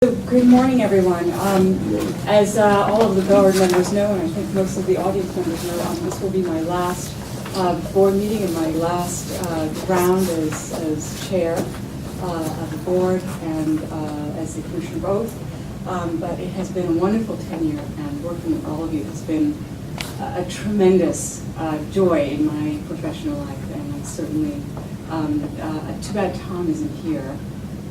Good morning, everyone. As all of the board members know, and I think most of the audience members know, this will be my last board meeting and my last round as chair of the board and as the commissioner of oath. But it has been a wonderful tenure, and working with all of you has been a tremendous joy in my professional life, and it's certainly too bad Tom isn't here.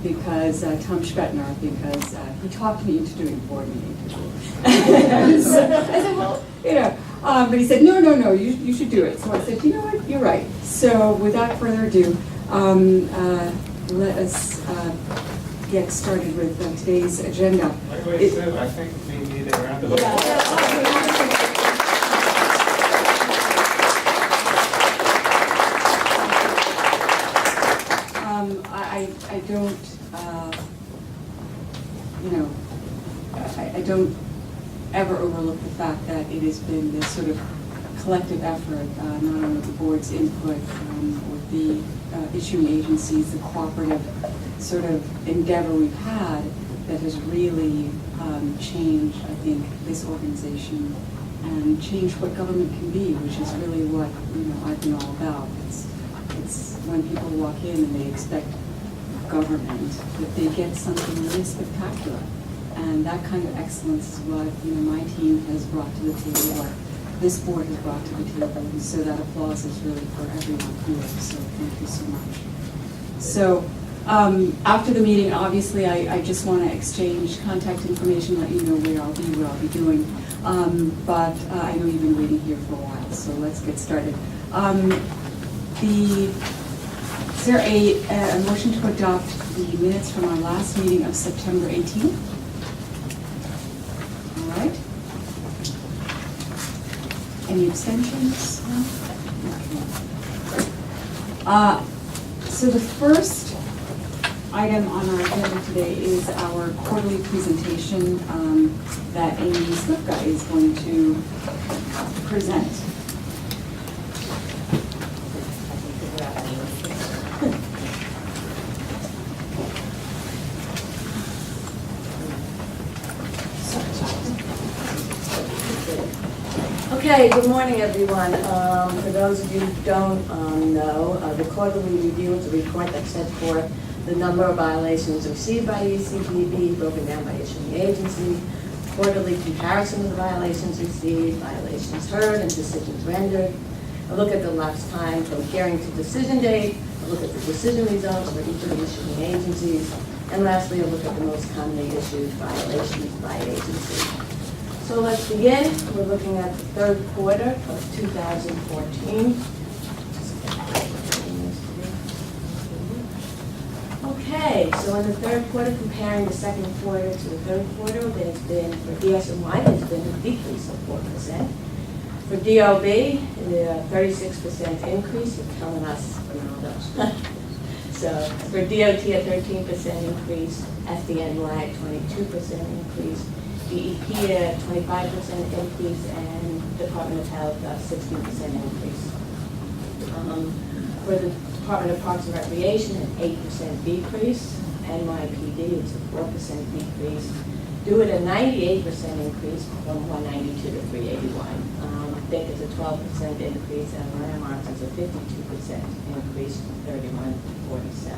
Because Tom Spetner, because he talked me into doing a board meeting. So I said, well, but he said, no, you should do it. So I said, you know what, you're right. So without further ado, let us get started with today's agenda. Wait, Sue, I think we need a round of applause. I don't, I don't ever overlook the fact that it has been this sort of collective effort, not only with the board's input, with the issuing agencies, the cooperative sort of endeavor we've had that has really changed, I think, this organization and changed what government can be, which is really what I've been all about. It's when people walk in and they expect government, that they get something really spectacular. And that kind of excellence is what my team has brought to the table, what this board has brought to the table. And so that applause is really for everyone here. So thank you so much. So after the meeting, obviously, I just want to exchange contact information, let you know where I'll be doing. But I know you've been waiting here for a while, so let's get started. Is there a motion to adopt the minutes from our last meeting of September 18th? All right. Any abstentions? No? Okay. So the first item on our agenda today is our quarterly presentation that Amy Slipka is going to present. Okay, good morning, everyone. For those of you who don't know, the quarterly review is a report that sets forth the number of violations received by ECPB, broken down by issuing agency, quarterly comparison of the violations received, violations heard, and decisions rendered. A look at the lapse time from hearing to decision date, a look at the decision results for each of the issuing agencies, and lastly, a look at the most commonly issued violations by agency. So let's begin. We're looking at the third quarter of 2014. Okay, so in the third quarter, comparing the second quarter to the third quarter, there's been, for DSNY, there's been a decrease of 4%. For DOB, a 36% increase, you're telling us Ronaldo. So for DOT, a 13% increase, FDNY, 22% increase, DEP, a 25% increase, and Department of Health, a 16% increase. For the Department of Parks and Recreation, an 8% decrease. NYPD, it's a 4% decrease. DOIT, a 98% increase from 192 to 381. DIC is a 12% increase, and Landmarks is a 52% increase from 31 to 47.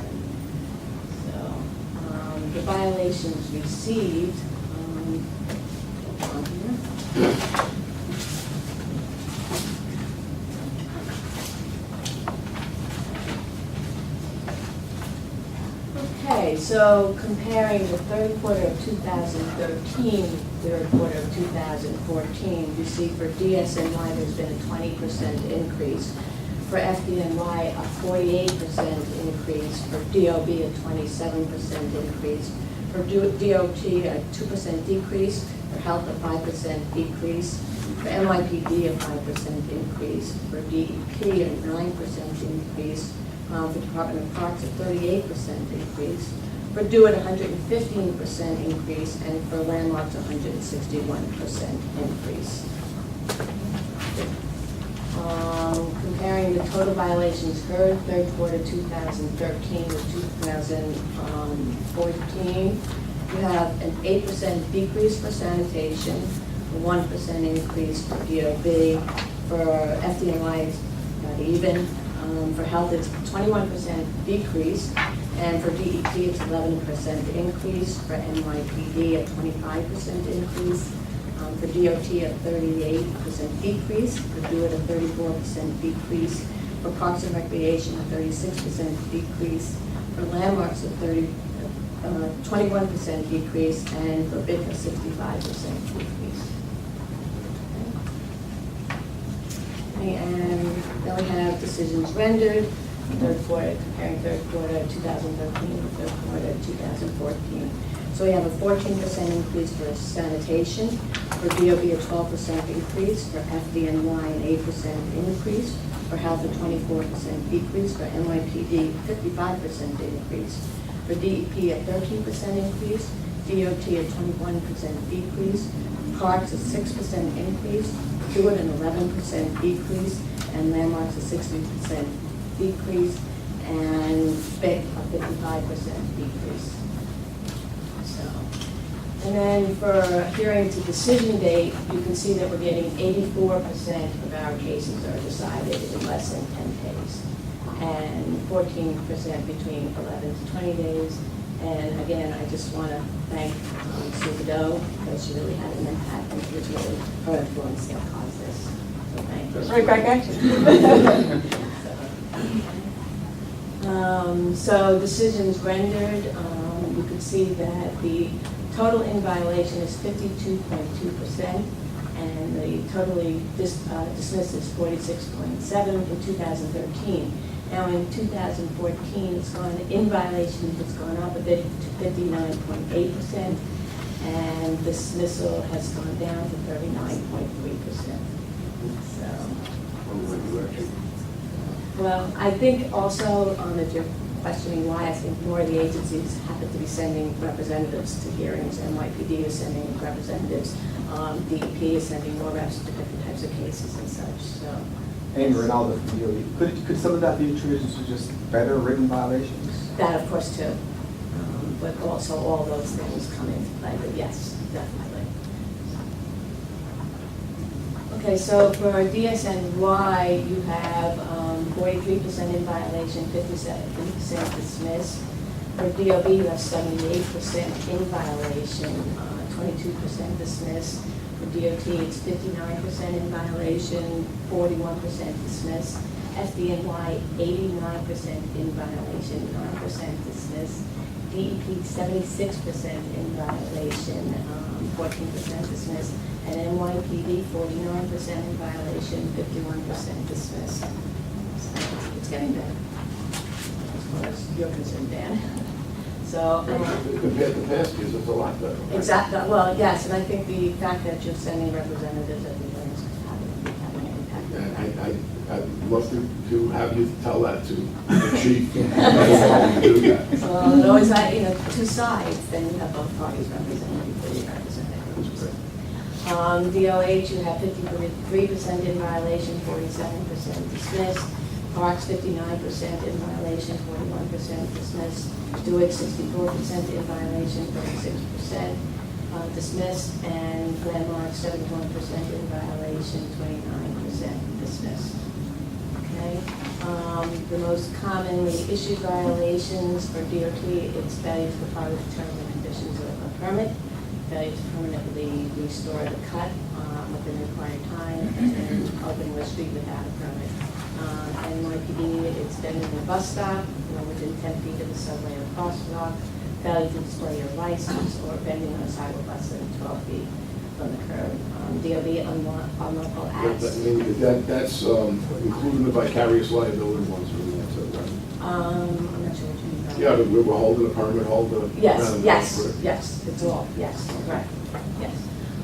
So the violations received on here. Okay, so comparing the third quarter of 2013, third quarter of 2014, you see for DSNY there's been a 20% increase. For FDNY, a 48% increase. For DOB, a 27% increase. For DOT, a 2% decrease. For Health, a 5% decrease. For NYPD, a 5% increase. For DEP, a 9% increase. For Department of Parks, a 38% increase. For DOIT, 115% increase. And for Landmarks, 161% increase. Comparing the total violations heard, third quarter 2013 to 2014, You have an 8% decrease for sanitation, a 1% increase for DOB, for FDNY it's not even, for health it's 21% decrease, and for DEP it's 11% increase, for NYPD a 25% increase, for DOT a 38% decrease, for DOT a 34% decrease, for Parks and Recreation a 36% decrease, for landmarks a 21% decrease, and for BIC a 65% decrease. Okay, and then we have decisions rendered, third quarter, comparing third quarter 2013 to third quarter 2014. So we have a 14% increase for sanitation, for DOB a 12% increase, for FDNY an 8% increase, for health a 24% decrease, for NYPD 55% increase, for DEP a 13% increase, DOT a 21% decrease, Parks a 6% increase, Stewart an 11% decrease, and landmarks a 60% decrease, and BIC a 55% decrease. So, and then for hearing to decision date, you can see that we're getting 84% of our cases are decided in less than 10 days, and 14% between 11 to 20 days. And again, I just want to thank Sue Doe, because she really had an impact, and it was really her influence that caused this. So thank you. Right back at you. So decisions rendered, you can see that the total in violation is 52.2%, and the totally dismissed is 46.7% in 2013. Now in 2014, it's gone, in violation, it's gone up a bit to 59.8%, and dismissal has gone down to 39.3%. So, well, I think also, if you're questioning why, I think more of the agencies happen to be sending representatives to hearings. NYPD is sending representatives, DEP is sending more reps to different types of cases and such, so. And Ronaldo from DOE, could some of that be attributed to just better written violations? That, of course, too. But also all those things come into play, but yes, definitely. Okay, so for DSNY, you have 43% in violation, 57% dismissed. For DOB, you have 78% in violation, 22% dismissed. For DOT, it's 59% in violation, 41% dismissed. FDNY, 89% in violation, 9% dismissed. DEP, 76% in violation, 14% dismissed. And NYPD, 49% in violation, 51% dismissed. So it's getting better, as far as you're concerned, Dan. So. Compared to past years, it's a lot better. Exactly. Well, yes, and I think the fact that you're sending representatives at the hearings is having an impact. I'd love to have you tell that to the chief. That's do that. Well, it always, two sides, then you have both parties represented before you represent everyone. DOH, you have 53% in violation, 47% dismissed. Parks, 59% in violation, 41% dismissed. Stewart, 64% in violation, 36% dismissed. And Landmark, 71% in violation, 29% dismissed. Okay. The most commonly issued violations for DOT, it's failure to comply with the terms and conditions of a permit, failure to permanently restore the cut within the required time, and opening the street without a permit. NYPD, it's bending the bus stop within 10 feet of the subway or crosswalk, failure to display your license, or bending on a sidewalk less than 12 feet from the curb. DOB, unlawful acts. That's including the vicarious liability ones, really, that's it, right? I'm not sure what you mean by that. Yeah, we were holding a permit holder. Yes, it's all, yes, correct, yes.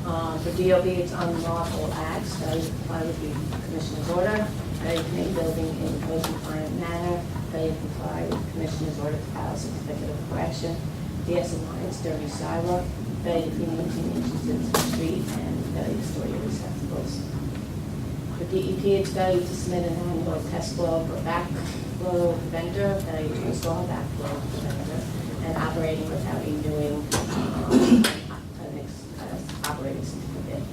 For DOB, it's unlawful acts, failure to comply with the commissioner's order, failure to make building in a code compliant manner, failure to comply with the commissioner's order to file a certificate of correction, DSNY, it's dirty sidewalk, failure to clean 18 inches into the street, and failure to store your receptacles. For DEP, it's failure to submit an annual test flow for backflow preventer, failure to install backflow preventer, and operating without renewing operating certificate.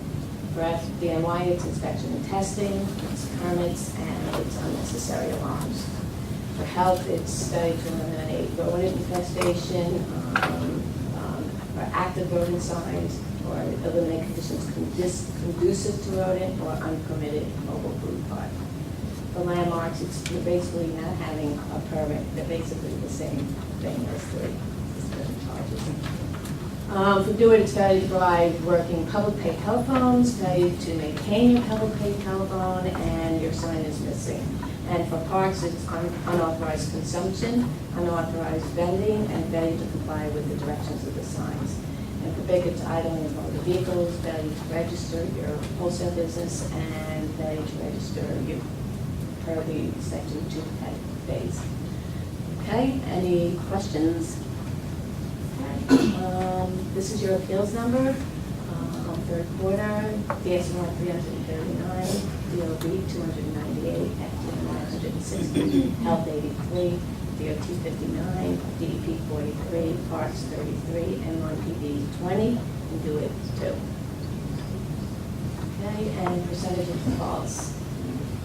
For FDNY, it's inspection and testing, it's permits, and it's unnecessary alarms. For health, it's study to eliminate rodent infestation, or active rodent signs, or eliminate conditions conducive to rodent or unpermitted mobile food park. The landmarks, you're basically not having a permit, they're basically the same thing as the charges. For DeWitt, it's failure to provide working public pay telephones, failure to maintain your public pay telephone, and your sign is missing. And for parks, it's unauthorized consumption, unauthorized vending, and failure to comply with the directions of the signs. And for Baker, it's idling of motor vehicles, failure to register your wholesale business, and failure to register your per the section 2 phase. Okay, any questions? Okay. This is your appeals number. Third quarter, DSNY 339, DOB 298, FDN 960, Health 83, DOT 59, DEP 43, Parks 33, NYPD 20, and DeWitt 2. Okay, and percentage of defaults.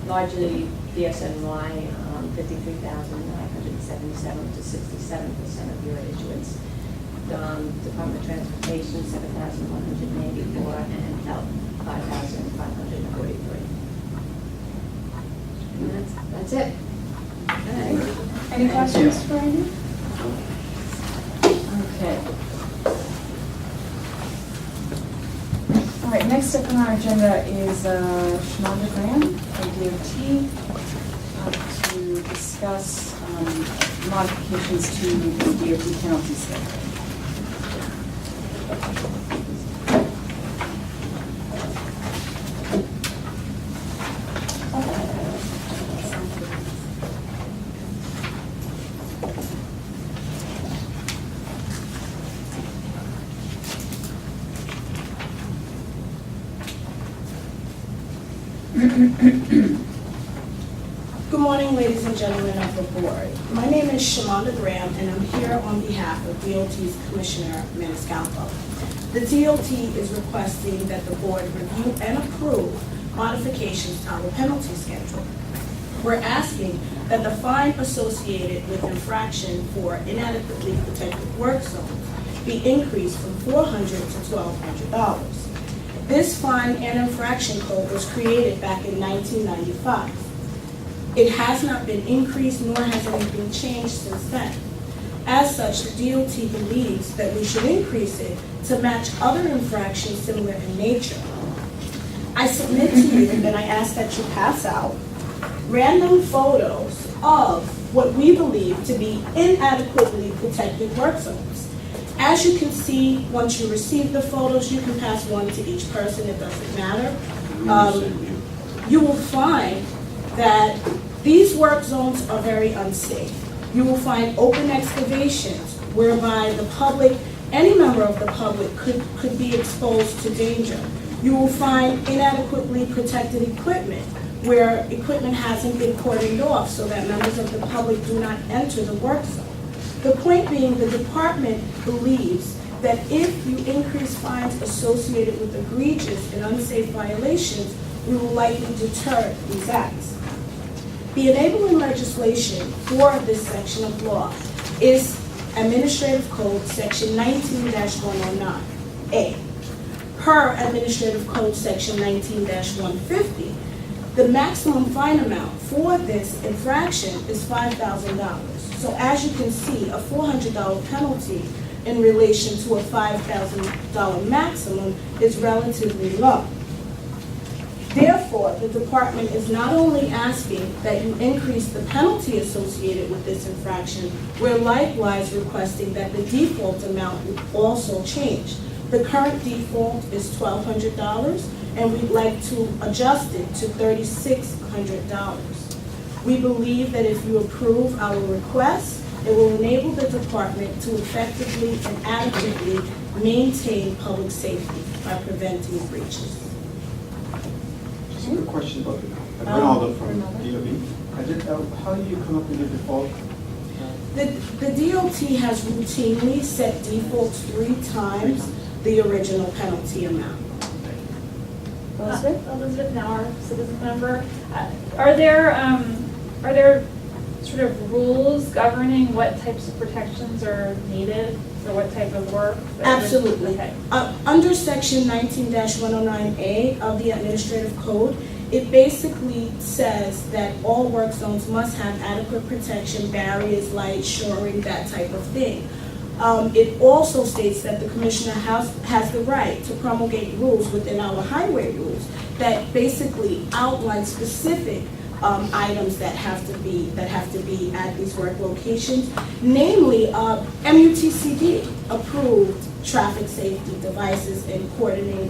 Largely DSNY 53,977 to 67% of your issuance. Department of Transportation 7,184 and Health 5,543. And that's it. Okay. Any questions for Amy? Okay. All right, next up on our agenda is Shonda Graham from DOT to discuss modifications to the DOT penalty schedule. Good morning, ladies and gentlemen of the board. My name is Shonda Graham, and I'm here on behalf of DOT's Commissioner Maniscalco. The DOT is requesting that the board review and approve modifications to our penalty schedule. We're asking that the fine associated with infraction for inadequately protected work zones be increased from $400 to $1,200. This fine and infraction code was created back in 1995. It has not been increased nor has anything changed since then. As such, the DOT believes that we should increase it to match other infractions similar in nature. I submit to you, and I ask that you pass out, random photos of what we believe to be inadequately protected work zones. As you can see, once you receive the photos, you can pass one to each person, it doesn't matter. You will find that these work zones are very unsafe. You will find open excavations whereby the public, any member of the public could be exposed to danger. You will find inadequately protected equipment where equipment hasn't been cordoned off so that members of the public do not enter the work zone. The point being, the department believes that if you increase fines associated with egregious and unsafe violations, we will likely deter these acts. The enabling legislation for this section of law is Administrative Code Section 19-109A. Per Administrative Code Section 19-150, the maximum fine amount for this infraction is $5,000. So as you can see, a $400 penalty in relation to a $5,000 maximum is relatively low. Therefore, the department is not only asking that you increase the penalty associated with this infraction, we're likewise requesting that the default amount would also change. The current default is $1,200, and we'd like to adjust it to $3,600. We believe that if you approve our request, it will enable the department to effectively and adequately maintain public safety by preventing breaches. Just a quick question about Ronaldo from DOB. How do you come up with your default? The DOT has routinely set defaults 3 times the original penalty amount. Elizabeth Nauer, citizen member. Are there sort of rules governing what types of protections are needed for what type of work? Absolutely. Okay. Under section 19-109A of the administrative code, it basically says that all work zones must have adequate protection, barriers, lights, shoring, that type of thing. It also states that the commissioner has the right to promulgate rules within our highway rules that basically outline specific items that have to be at these work locations, namely MUTCD approved traffic safety devices and coordinating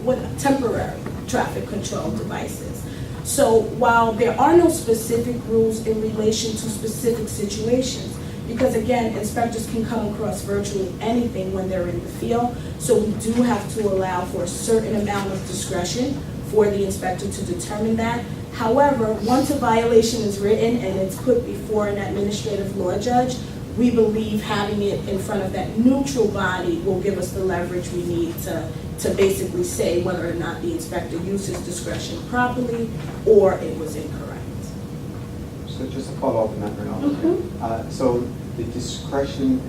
with temporary traffic control devices. So while there are no specific rules in relation to specific situations, because again, inspectors can come across virtually anything when they're in the field, so we do have to allow for a certain amount of discretion for the inspector to determine that. However, once a violation is written and it's put before an administrative law judge, we believe having it in front of that neutral body will give us the leverage we need to basically say whether or not the inspector used his discretion properly or it was incorrect. So just to follow up on that, Ronaldo. So the discretion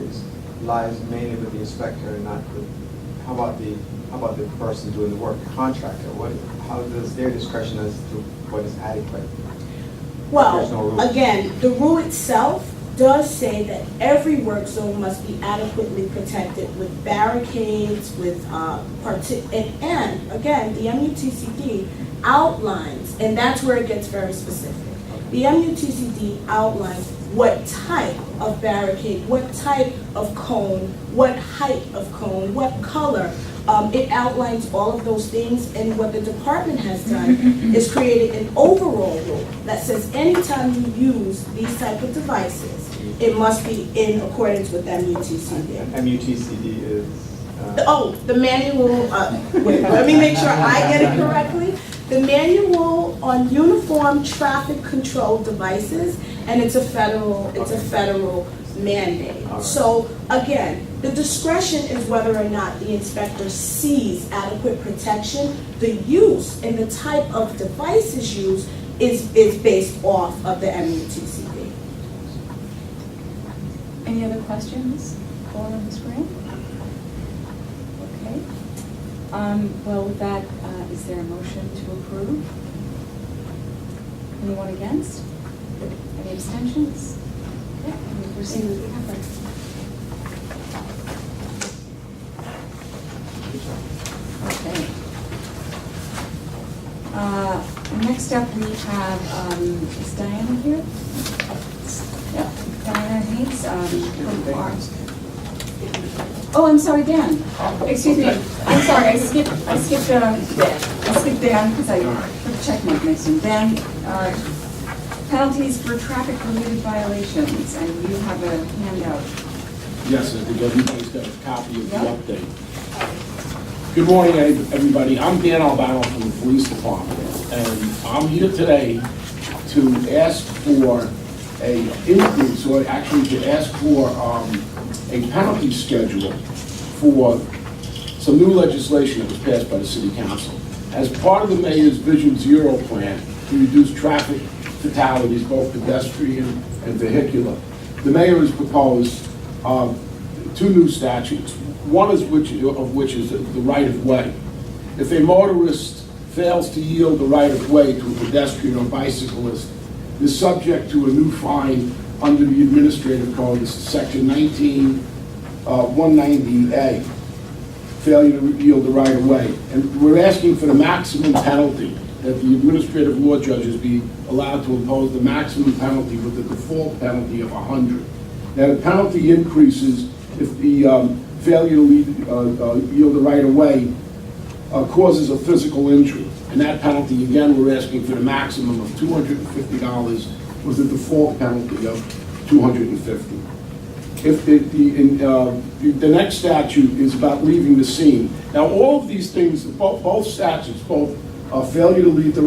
lies mainly with the inspector and not with, how about the person doing the work, the contractor? How does their discretion as to what is adequate? There's no Well, rules. again, the rule itself does say that every work zone must be adequately protected with barricades, with and again, the MUTCD outlines, and that's where it gets very specific. The MUTCD outlines what type of barricade, what type of cone, what height of cone, what color. It outlines all of those things, and what the department has done is created an overall rule that says anytime you use these type of devices, it must be in accordance with MUTCD. MUTCD is... The manual, wait, let me make sure I get it correctly. The manual on uniform traffic control devices, and it's a federal mandate. All right. So again, the discretion is whether or not the inspector sees adequate protection. The use and the type of devices used is based off of the MUTCD. Any other questions for Ms. Graham? Okay. Well, with that, is there a motion to approve? Anyone against? Any abstentions? Okay, we proceed with the effort. Okay. Next up, we have, is Diana here? Yeah, Diana Hayes, from Arts. Oh, I'm sorry, Dan. Excuse me. I'm sorry, I skipped Dan because I put a check mark next to him. Dan, penalties for traffic-related violations, and you have a handout. Yes, I think everybody's got a copy of the Yep. update. Good morning, everybody. I'm Dan Albano from the Police Department, and I'm here today to ask for a increase, or actually to ask for a penalty schedule for some new legislation that was passed by the City Council. As part of the Mayor's Vision Zero plan to reduce traffic fatalities, both pedestrian and vehicular, the Mayor has proposed two new statutes. One of which is the right-of-way. If a motorist fails to yield the right-of-way to a pedestrian or bicyclist, is subject to a new fine under the Administrative Code. This is Section 190A, failure to yield the right-of-way. And we're asking for the maximum penalty, that the administrative law judges be allowed to impose the maximum penalty with the default penalty of 100. Now, the penalty increases if the failure to yield the right-of-way causes a physical injury. And that penalty, again, we're asking for the maximum of $250 with a default penalty of $250. If the next statute is about leaving the scene. Now, all of these things, both statutes, both failure to give the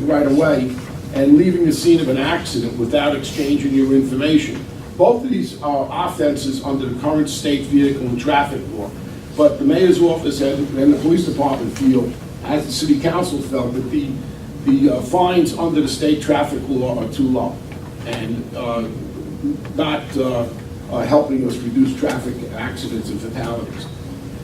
right away and leaving the scene of an accident without exchanging your information. Both of these are offenses under the current state vehicle and traffic law. But the mayor's office and the police department feel, as the city council felt, that the fines under the state traffic law are too low and not helping us reduce traffic accidents and fatalities.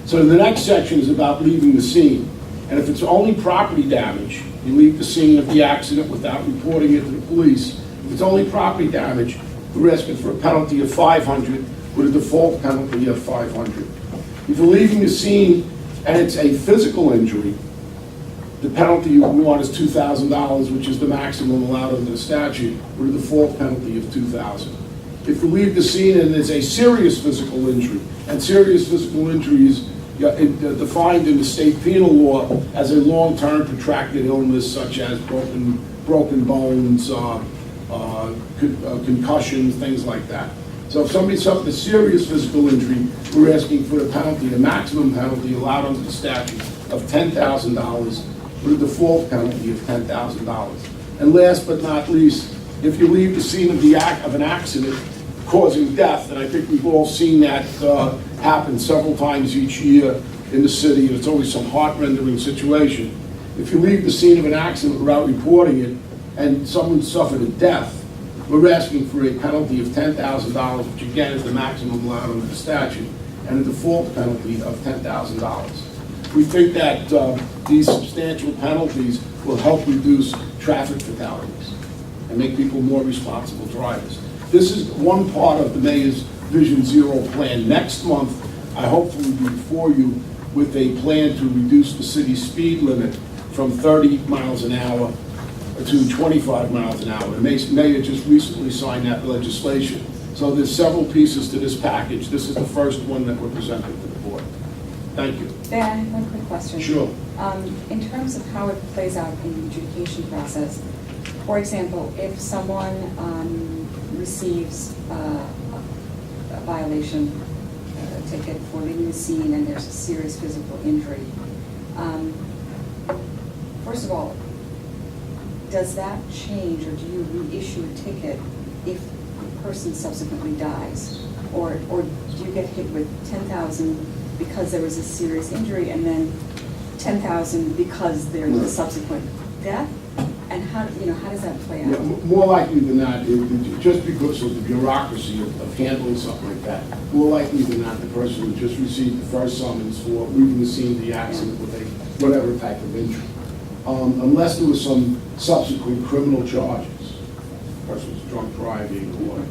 So the next section is about leaving the scene. And if it's only property damage, you leave the scene of the accident without reporting it to the police. If it's only property damage, we're asking for a penalty of $500 with a default penalty of $500. If you're leaving the scene and it's a physical injury, the penalty you want is $2,000, which is the maximum allowed under the statute, with a default penalty of $2,000. If you leave the scene and there's a serious physical injury, and serious physical injury is defined in the state penal law as a long-term protracted illness such as broken bones, concussions, things like that. So if somebody suffered a serious physical injury, we're asking for a penalty, a maximum penalty allowed under the statute of $10,000 with a default penalty of $10,000. And last but not least, if you leave the scene of an accident causing death, and I think we've all seen that happen several times each year in the city, and it's always some heart-rending situation. If you leave the scene of an accident without reporting it, and someone suffered a death, we're asking for a penalty of $10,000, which again is the maximum allowed under the statute, and a default penalty of $10,000. We think that these substantial penalties will help reduce traffic fatalities and make people more responsible drivers. This is one part of the Mayor's Vision Zero plan. Next month, I hopefully be before you with a plan to reduce the city's speed limit from 30 miles an hour to 25 miles an hour. The mayor just recently signed that legislation. So there's several pieces to this package. This is the first one that we're presenting to the board. Thank you. Ben, I have one quick question. Sure. In terms of how it plays out in the adjudication process, for example, if someone receives a violation, a ticket for leaving the scene, and there's a serious physical injury, first of all, does that change, or do you reissue a ticket if the person subsequently dies? Or do you get hit with $10,000 because there was a serious injury, and then $10,000 because there's a subsequent death? And how does that play out? Yeah, more likely than not, just because of the bureaucracy of handling something like that, more likely than not, the person would just receive the first summons for leaving the scene of the accident with a whatever type of injury. Unless there was some subsequent criminal charges, the person was drunk driving or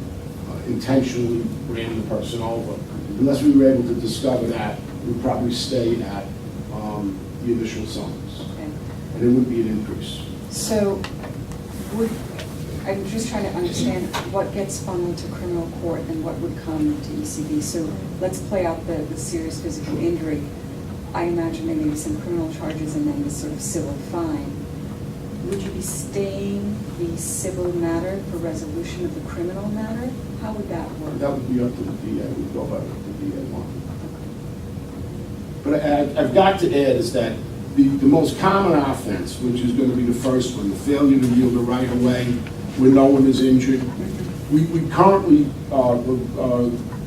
intentionally ran the person over. Unless we were able to discover that, we'd probably stay at the initial summons. Okay. And it would be an increase. So, I'm just trying to understand what gets funneled to criminal court and what would come to ECB. So let's play out the serious physical injury. I imagine there may be some criminal charges and then this sort of civil fine. Would you be staying the civil matter for resolution of the criminal matter? How would that work? That would be up to the DA. We'd go by what the DA wanted. But I've got to add is that the most common offense, which is going to be the first one, the failure to yield the right of way when no one is injured. We currently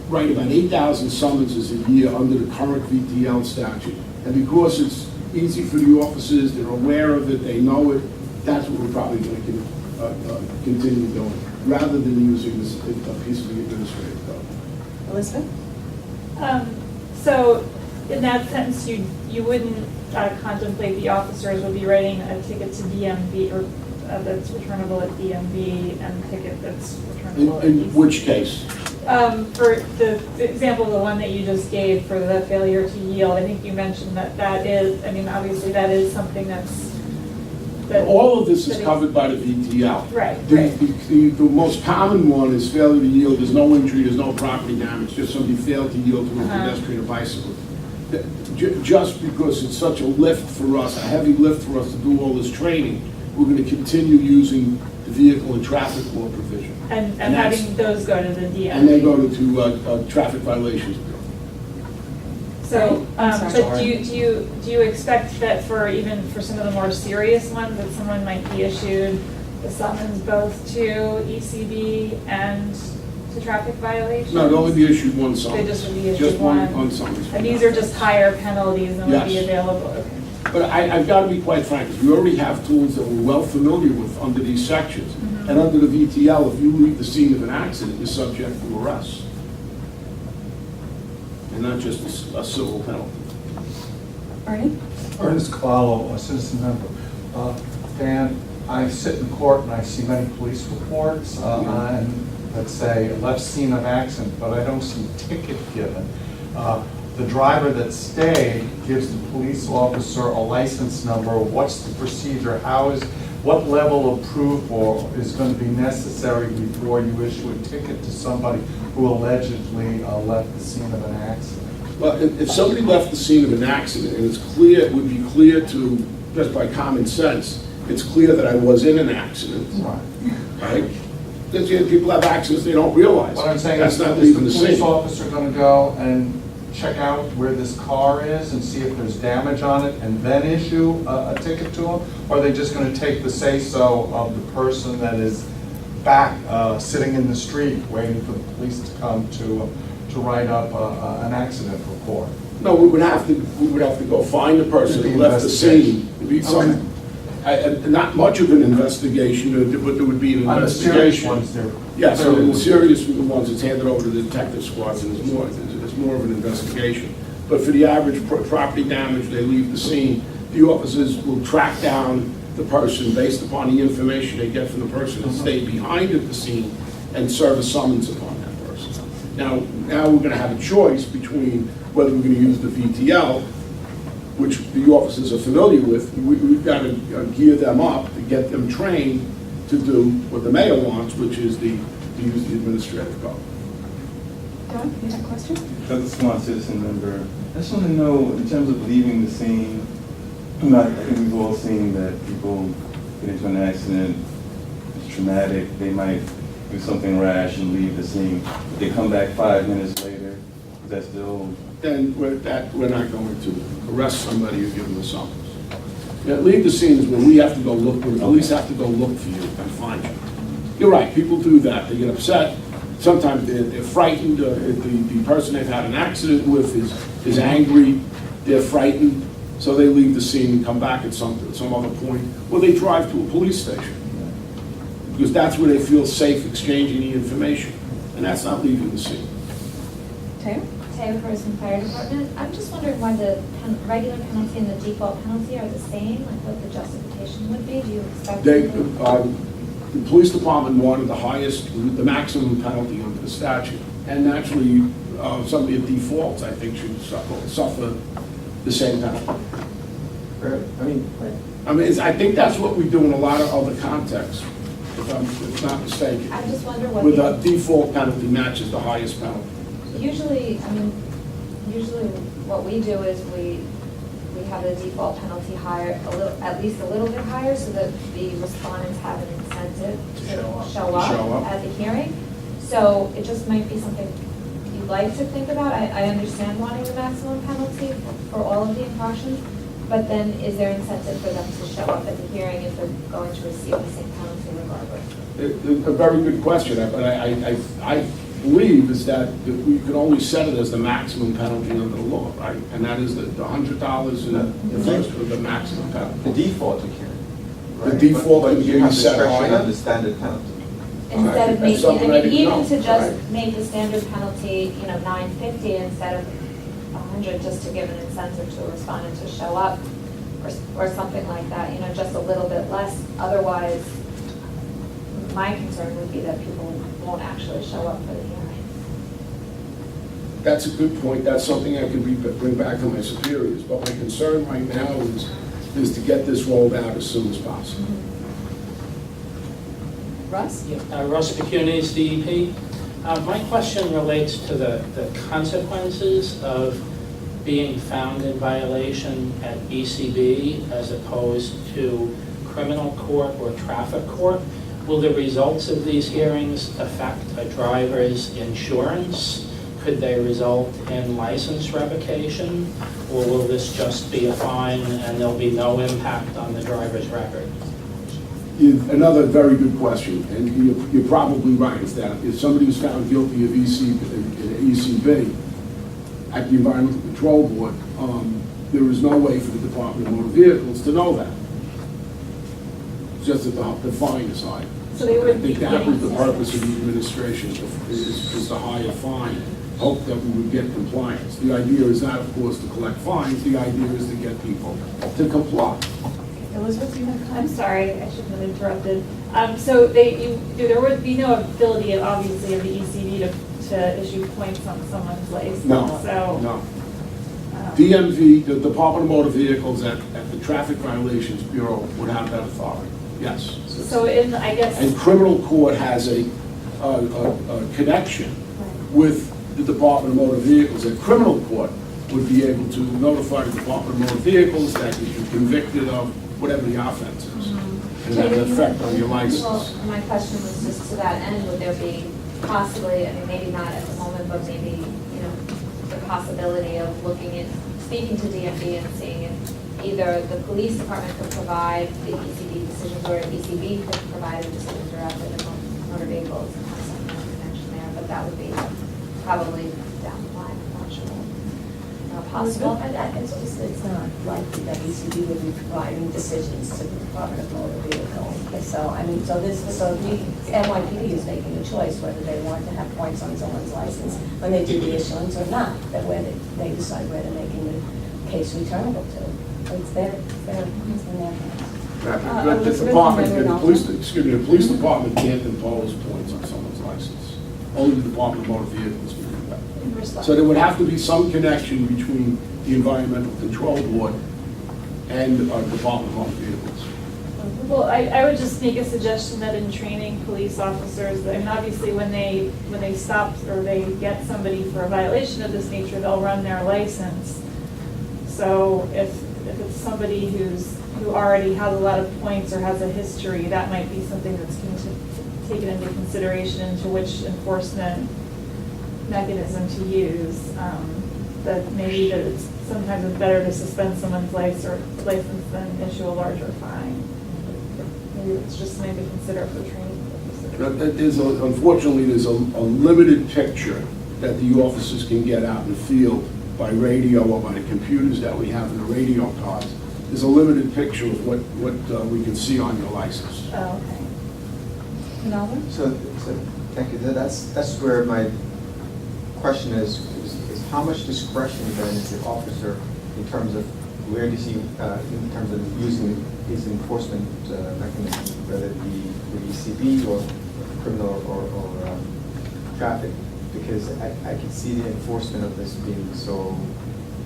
write about 8,000 summonses a year under the current VTL statute. And because it's easy for the officers, they're aware of it, they know it, that's what we're probably going to continue doing, rather than using this a piece of the administrative code. Elizabeth? So in that sense, you wouldn't contemplate the officers would be writing a ticket to DMV or that's returnable at DMV and a ticket that's returnable at In which case? For the example, the one that you just gave for the failure to yield, I think you mentioned that is, I mean, obviously that is something that's. All of this is covered by the VTL. Right. The most common one is failure to yield. There's no injury, there's no property damage, just somebody failed to yield to a pedestrian or bicycle. Just because it's such a lift for us, a heavy lift for us to do all this training, we're going to continue using the vehicle and traffic law provision. And having those go to the DMV. And they go to traffic violations bureau. So, I'm sorry. but do you expect that even for some of the more serious ones, that someone might be issued the summons both to ECB and to traffic violations? No, they'll only be issued one summons. They just would be issued Just one one. summons. And these are just higher penalties than would be Yes. available, okay. But I've got to be quite frank, because we already have tools that we're well familiar with under these sections. Mhm. And under the VTL, if you leave the scene of an accident, you're subject to arrest. And not just a civil penalty. Ernie? Ernest Cavallo, a citizen member. Dan, I sit in court and I see many police reports on, let's say, a left scene of accident, but I don't see ticket given. The driver that stayed gives the police officer a license number. What's the procedure? What level of proof is going to be necessary before you issue a ticket to somebody who allegedly left the scene of an accident? Well, if somebody left the scene of an accident, and it's clear, it would be clear to, just by common sense, it's clear that I was in an accident, right? Because people have accidents they don't realize. What I'm saying That's is, not is leaving the the police scene. officer going to go and check out where this car is and see if there's damage on it and then issue a ticket to them? Or are they just going to take the say-so of the person that is back sitting in the street waiting for the police to come to write up an accident report? No, we would have to go find the person It'd who be left the scene. It'd be Okay. not much of an investigation, but there would be an On the serious investigation. ones, they're. Yes, so in the serious ones, it's handed over to the detective squads, and it's more of an investigation. But for the average property damage, they leave the scene. The officers will track down the person based upon the information they get from the person and stay behind at the scene and serve a summons upon that person. Now we're gonna have a choice between whether we're gonna use the VTL, which the officers are familiar with. We've got to gear them up to get them trained to do what the mayor wants, which is to use the administrative code. Don, you had a question? As a smart citizen member, I just want to know, in terms of leaving the scene, I think we've all seen that people get into an accident, it's traumatic, they might do something rash and leave the scene. But they come back 5 minutes later, is that still? Then we're not going to arrest somebody or give them a summons. Yeah, leave the scene is when we have to go look, when the police have to go look for you and find you. You're right, people do that, they get upset, sometimes they're frightened, the person they've had an accident with is angry, they're frightened, so they leave the scene and come back at some other point, or they drive to a police station. Because that's where they feel safe exchanging the information, and that's not leaving the scene. Taya? Taya Person Fire Department. I'm just wondering why the regular penalty and the default penalty are the same, like what the justification would be? Do you expect? The police department wanted the maximum penalty under the statute. And naturally, somebody at defaults, I think, should suffer the same penalty. I think that's what we do in a lot of other contexts, if I'm not mistaken. I just wonder what. With a default penalty matches the highest penalty. Usually what we do is we have the default penalty higher, at least a little bit higher, so that the respondents have an incentive to show up at the hearing. So it just might be something you'd like to think about. I understand wanting the maximum penalty for all of the infractions, but then is there incentive for them to show up at the hearing if they're going to receive the same penalty regardless? A very good question, but I believe is that we can only set it as the maximum penalty under the law, right? And that is the $100 in the first of the maximum The penalty. default you can. The default But can you be have set discretion higher. on the standard penalty. Instead of That's making, something I didn't even know. to just Right. make the standard penalty, $950 instead of $100, just to give an incentive to a respondent to show up, or something like that, just a little bit less. Otherwise, my concern would be that people won't actually show up for the hearing. That's a good point. That's something I can bring back to my superiors. But my concern right now is to get this rolled out as soon as possible. Russ? Russ Pecuni's DEP. My question relates to the consequences of being found in violation at ECB as opposed to criminal court or traffic court. Will the results of these hearings affect a driver's insurance? Could they result in license revocation? Or will this just be a fine and there'll be no impact on the driver's record? Another very good question, and you're probably right, is that if somebody was found guilty of ECB at the Environmental Control Board, there is no way for the Department of Motor Vehicles to know that. Just at the fine side. So they would I think be that was the getting- purpose of the administration, is to hire fine, hope that we would get compliance. The idea is not, of course, to collect fines, the idea is to get people to comply. Elizabeth, you have a I'm comment? sorry, I shouldn't have interrupted. So there would be no ability, obviously, of the ECD to issue points on someone's license. No, So, no. um, DMV, the Department of Motor Vehicles at the Traffic Violations Bureau would have that authority, yes. So I guess. And criminal court has a connection with the Department of Motor Vehicles. A criminal court would be able to notify the Department of Motor Vehicles that you've been convicted of whatever the offense is. And that an effect on your license. Well, my question was just to that end, would there be possibly, I mean, maybe not at the moment, but maybe, the possibility of speaking to DMV and seeing if either the police department could provide the ECB decisions or ECB could provide a decision directly to motor vehicles and have some kind of connection there, but that would be probably down the line, I'm not sure. Possible. It's not likely that ECB would be providing decisions to the Department of Motor Vehicle. So NYPD is making a choice whether they want to have points on someone's license when they do the issuance or not, that where they decide where they're making the case returnable to. It's in their hands. But the department, the police department can't impose points on someone's license. Only the Department of Motor Vehicles can do that. in response. So there would have to be some connection between the Environmental Control Board and the Department of Motor Vehicles. Well, I would just make a suggestion that in training police officers, and obviously when they stop or they get somebody for a violation of this nature, they'll run their license. So if it's somebody who already has a lot of points or has a history, that might be something that's taken into consideration into which enforcement mechanism to use. That maybe that it's sometimes it's better to suspend someone's license than issue a larger fine. Maybe it's just something to consider for training purposes. Unfortunately, there's a limited picture that the officers can get out in the field by radio or by the computers that we have in the radio cards. There's a limited picture of what we can see on your license. Oh, okay. So thank you. That's where my question is how much discretion then is the officer in terms of where does he, in terms of using his enforcement mechanism, whether it be the ECB or criminal or traffic? Because I can see the enforcement of this being so,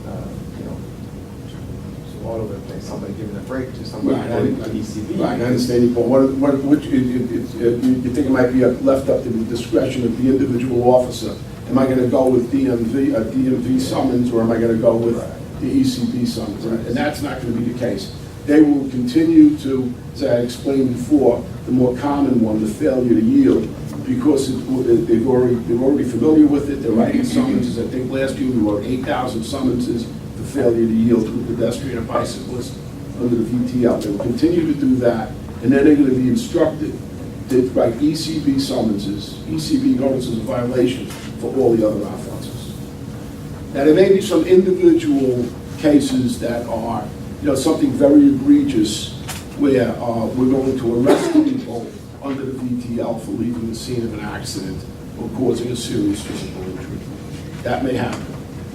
so all over the place. Somebody giving a break to somebody going to ECB. Right, I understand your point. You think it might be left up to the discretion of the individual officer? Am I going to go with DMV summons, or am I going to go with the ECB summons? And that's not going to be the case. They will continue to, as I explained before, the more common one, the failure to yield, because they're already familiar with it. They're writing summonses. I think last year we wrote 8,000 summonses for failure to yield to a pedestrian or bicyclist under the VTL. They will continue to do that, and then they're going to be instructed to write ECB summonses, ECB notices of violations for all the other offenses. Now, there may be some individual cases that are, something very egregious where we're going to arrest people under the VTL for leaving the scene of an accident or causing a serious physical injury. That may happen.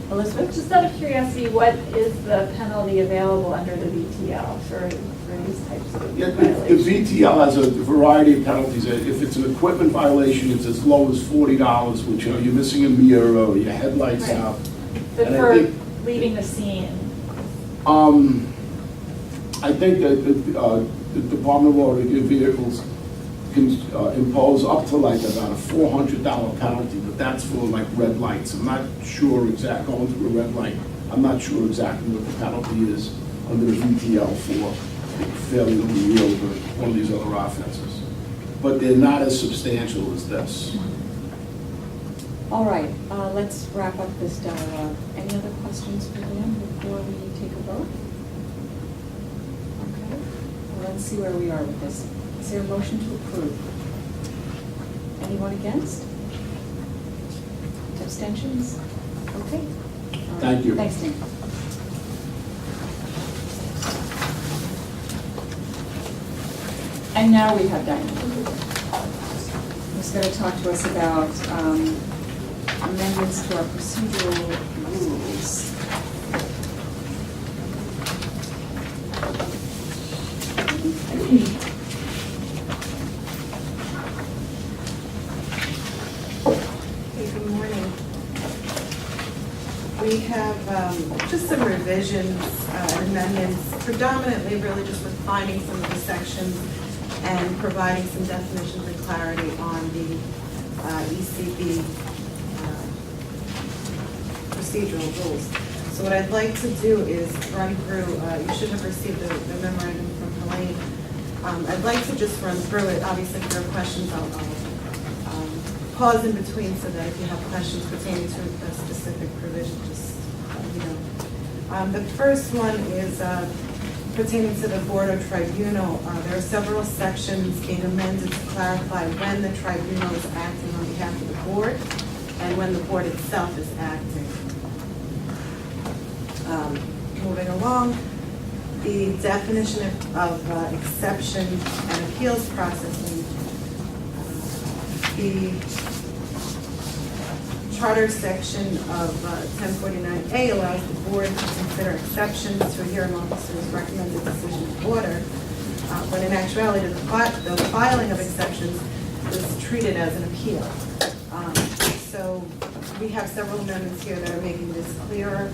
Elizabeth? Just out of curiosity, what is the penalty available under the VTL for these types of Yeah, violations? the VTL has a variety of penalties. If it's an equipment violation, it's as low as $40, which, you're missing a mirror or your headlights Right. out. But And I for think- leaving the scene? I think that the Department of Motor Vehicles can impose up to like about a $400 penalty, but that's for like red lights. I'm not sure exactly, going through a red light, I'm not sure exactly what the penalty is under the VTL for failure to yield or one of these other offenses. But they're not as substantial as this. All right, let's wrap up this dialogue. Any other questions for Dan before we take a vote? Okay, well, let's see where we are with this. Is there a motion to approve? Anyone against? Abstentions? Okay. All right. Thank you. Thanks, Tim. And now we have Diane. Who's going to talk to us about amendments to our procedural rules. Hey, good morning. We have just some revisions, amendments, predominantly really just refining some of the sections and providing some definitions and clarity on the ECB procedural rules. So what I'd like to do is run through, you should have received the memorandum from Helene. I'd like to just run through it. Obviously, if there are questions, I'll pause in between so that if you have questions pertaining to a specific provision, just let me know. The first one is pertaining to the board or tribunal. There are several sections being amended to clarify when the tribunal is acting on behalf of the board and when the board itself is acting. Moving along, the definition of exception and appeals processing. The charter section of 1049A allows the board to consider exceptions to a hearing officer's recommended decision of order, when in actuality the filing of exceptions is treated as an appeal. So we have several amendments here that are making this clearer,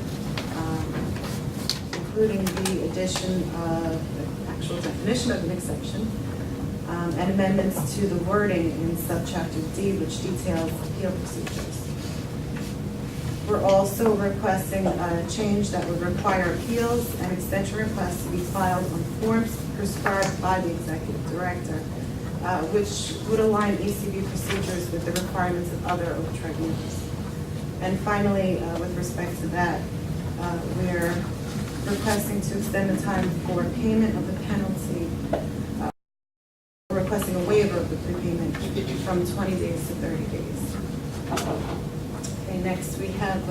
including the addition of the actual definition of an exception, and amendments to the wording in subchapter D, which details appeal procedures. We're also requesting a change that would require appeals and extension requests to be filed on forms prescribed by the executive director, which would align ECB procedures with the requirements of other tribunals. And finally, with respect to that, we're requesting to extend the time for payment of the penalty, requesting a waiver of the prepayment from 20 days to 30 days. Okay, next we have,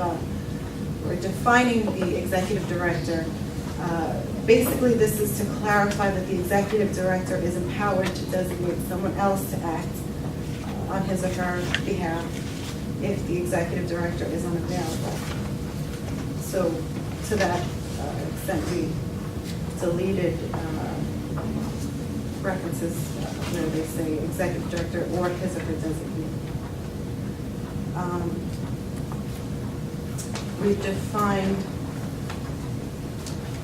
we're defining the executive director. Basically, this is to clarify that the executive director is empowered to designate someone else to act on his or her behalf if the executive director is unavailable. So to that extent, we deleted references where they say executive director or his or her designee. We've defined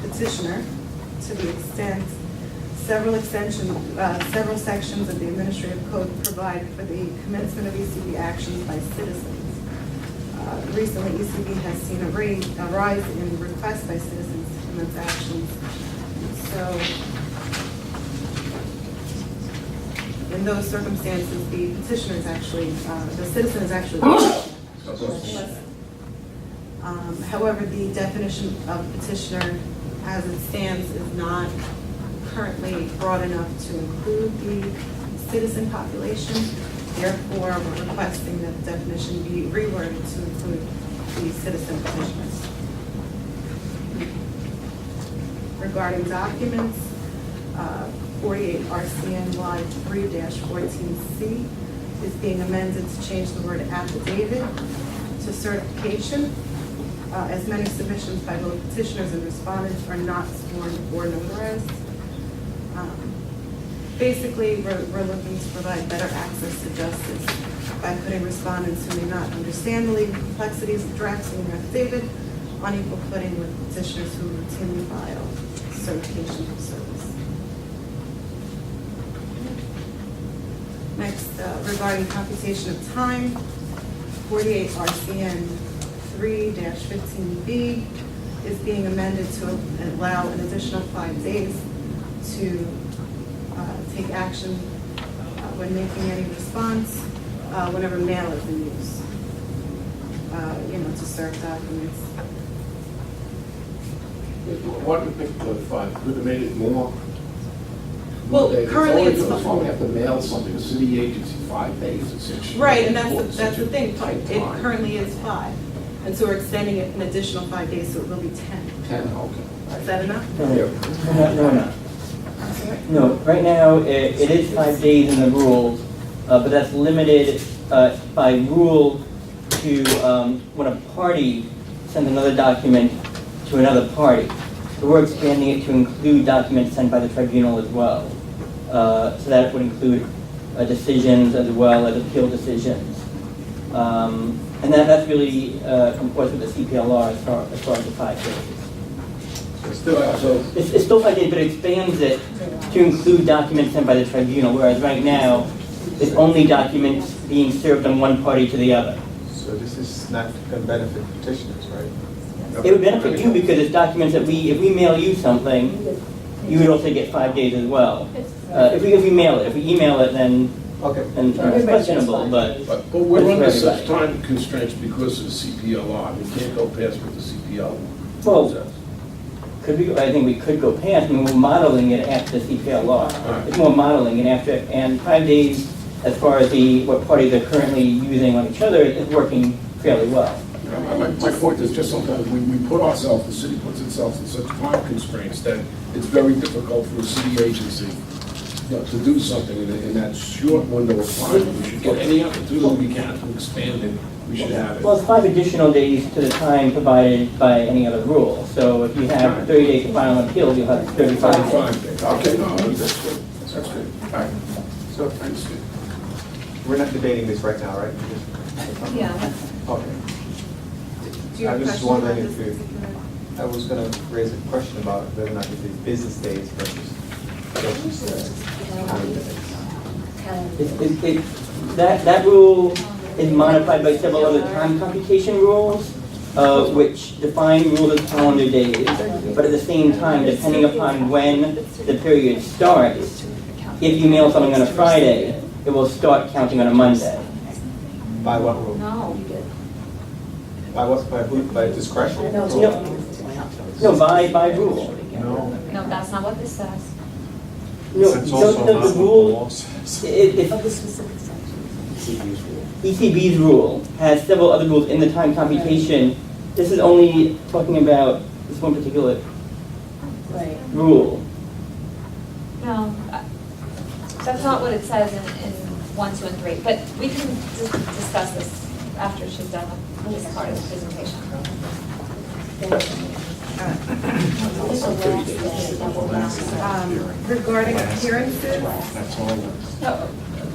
petitioner to the extent several sections of the administrative code provide for the commencement of ECB actions by citizens. Recently, ECB has seen a rise in requests by citizens to commence actions. So, in those circumstances, the petitioner is actually, the citizen is actually. However, the definition of petitioner as it stands is not currently broad enough to include the citizen population. Therefore, we're requesting that the definition be reworded to include the citizen petitioners. Regarding documents, 48 RCNY 3-14C is being amended to change the word affidavit to certification, as many submissions by both petitioners and respondents are not sworn or notarized. Basically, we're looking to provide better access to justice by putting respondents who may not understand the legal complexities of drafting an affidavit on equal footing with petitioners who routinely file certification of service. Next, regarding computation of time, 48 RCN 3-15B is being amended to allow an additional 5 days to take action when making any response, whenever mail is in use, to serve documents. What if the 5, could have made it more? Well, They- currently only it's because fi- we have to mail something, a city agency, 5 days, it's such. Right, and such that's the a thing, tight it time. currently is 5. And so we're extending it an additional 5 days, so it will be 10. 10, okay. Is that enough? No, we're not. No, right now, it is 5 days in the rules, but that's limited by rule to when a party sends another document to another party. So we're expanding it to include documents sent by the tribunal as well. So that would include decisions as well as appeal decisions. And that's really comports with the CPLR as far as the 5 days. It's still 5 days, but it expands it to include documents sent by the tribunal, whereas right now, it's only documents being served on one party to the other. So this is not going to benefit petitioners, right? It would benefit you because it's documents that if we mail you something, you would also get 5 days as well. If we mail it, if we email it, then Okay. it's questionable, but. But we're But under it's such everybody. time constraints because of the CPLR, we can't go past what the CPL Well, says. I think we could go past, I mean, we're modeling it after the CPLR. It's more modeling it after, and 5 days, as far as what parties are currently using on each other, is working fairly well. My point is just sometimes we put ourselves, the city puts itself in such time constraints that it's very difficult for a city agency, you know, to do something in that short window of time. We should get any opportunity we can to expand it, we should have it. Well, it's 5 additional days to the time provided by any other rule. So if you have 30 days to file an appeal, you'll have 35 days. 35 days. Okay, no, that's good, that's good. All right. So I understand. we're not debating this right now, right? Yeah. Okay. Do you I have a was just question wondering about if this you, particular? I was going to raise a question about whether or not it is business days versus calendar days. That rule is modified by several other time computation rules, which define rules as calendar days. But at the same time, depending upon when the period starts, if you mail something on a Friday, it will start counting on a Monday. By what rule? No. By what, by who, by discretion? No, by rule. No, that's not what this says. No, It's also the not what the rule, law says. it's ECB's rule has several other rules in the time computation. This is only talking about this one particular rule. No, that's not what it says in 1, 2, and 3, but we can discuss this after she's done with this part of the presentation. Regarding appearances, That's all. No,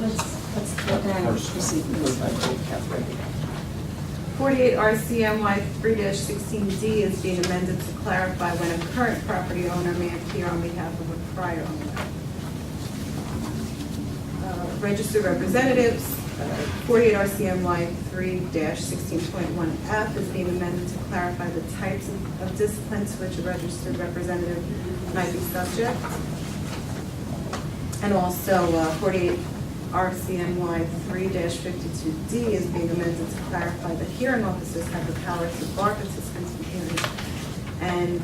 let's go down and proceed. 48 RCMY 3-16D is being amended to clarify when a current property owner may appear on behalf of a prior owner. Registered representatives, 48 RCMY 3-16.1F is being amended to clarify the types of discipline to which a registered representative might be subject. And also 48 RCMY 3-52D is being amended to clarify that hearing officers have the power to bar participants from hearings. And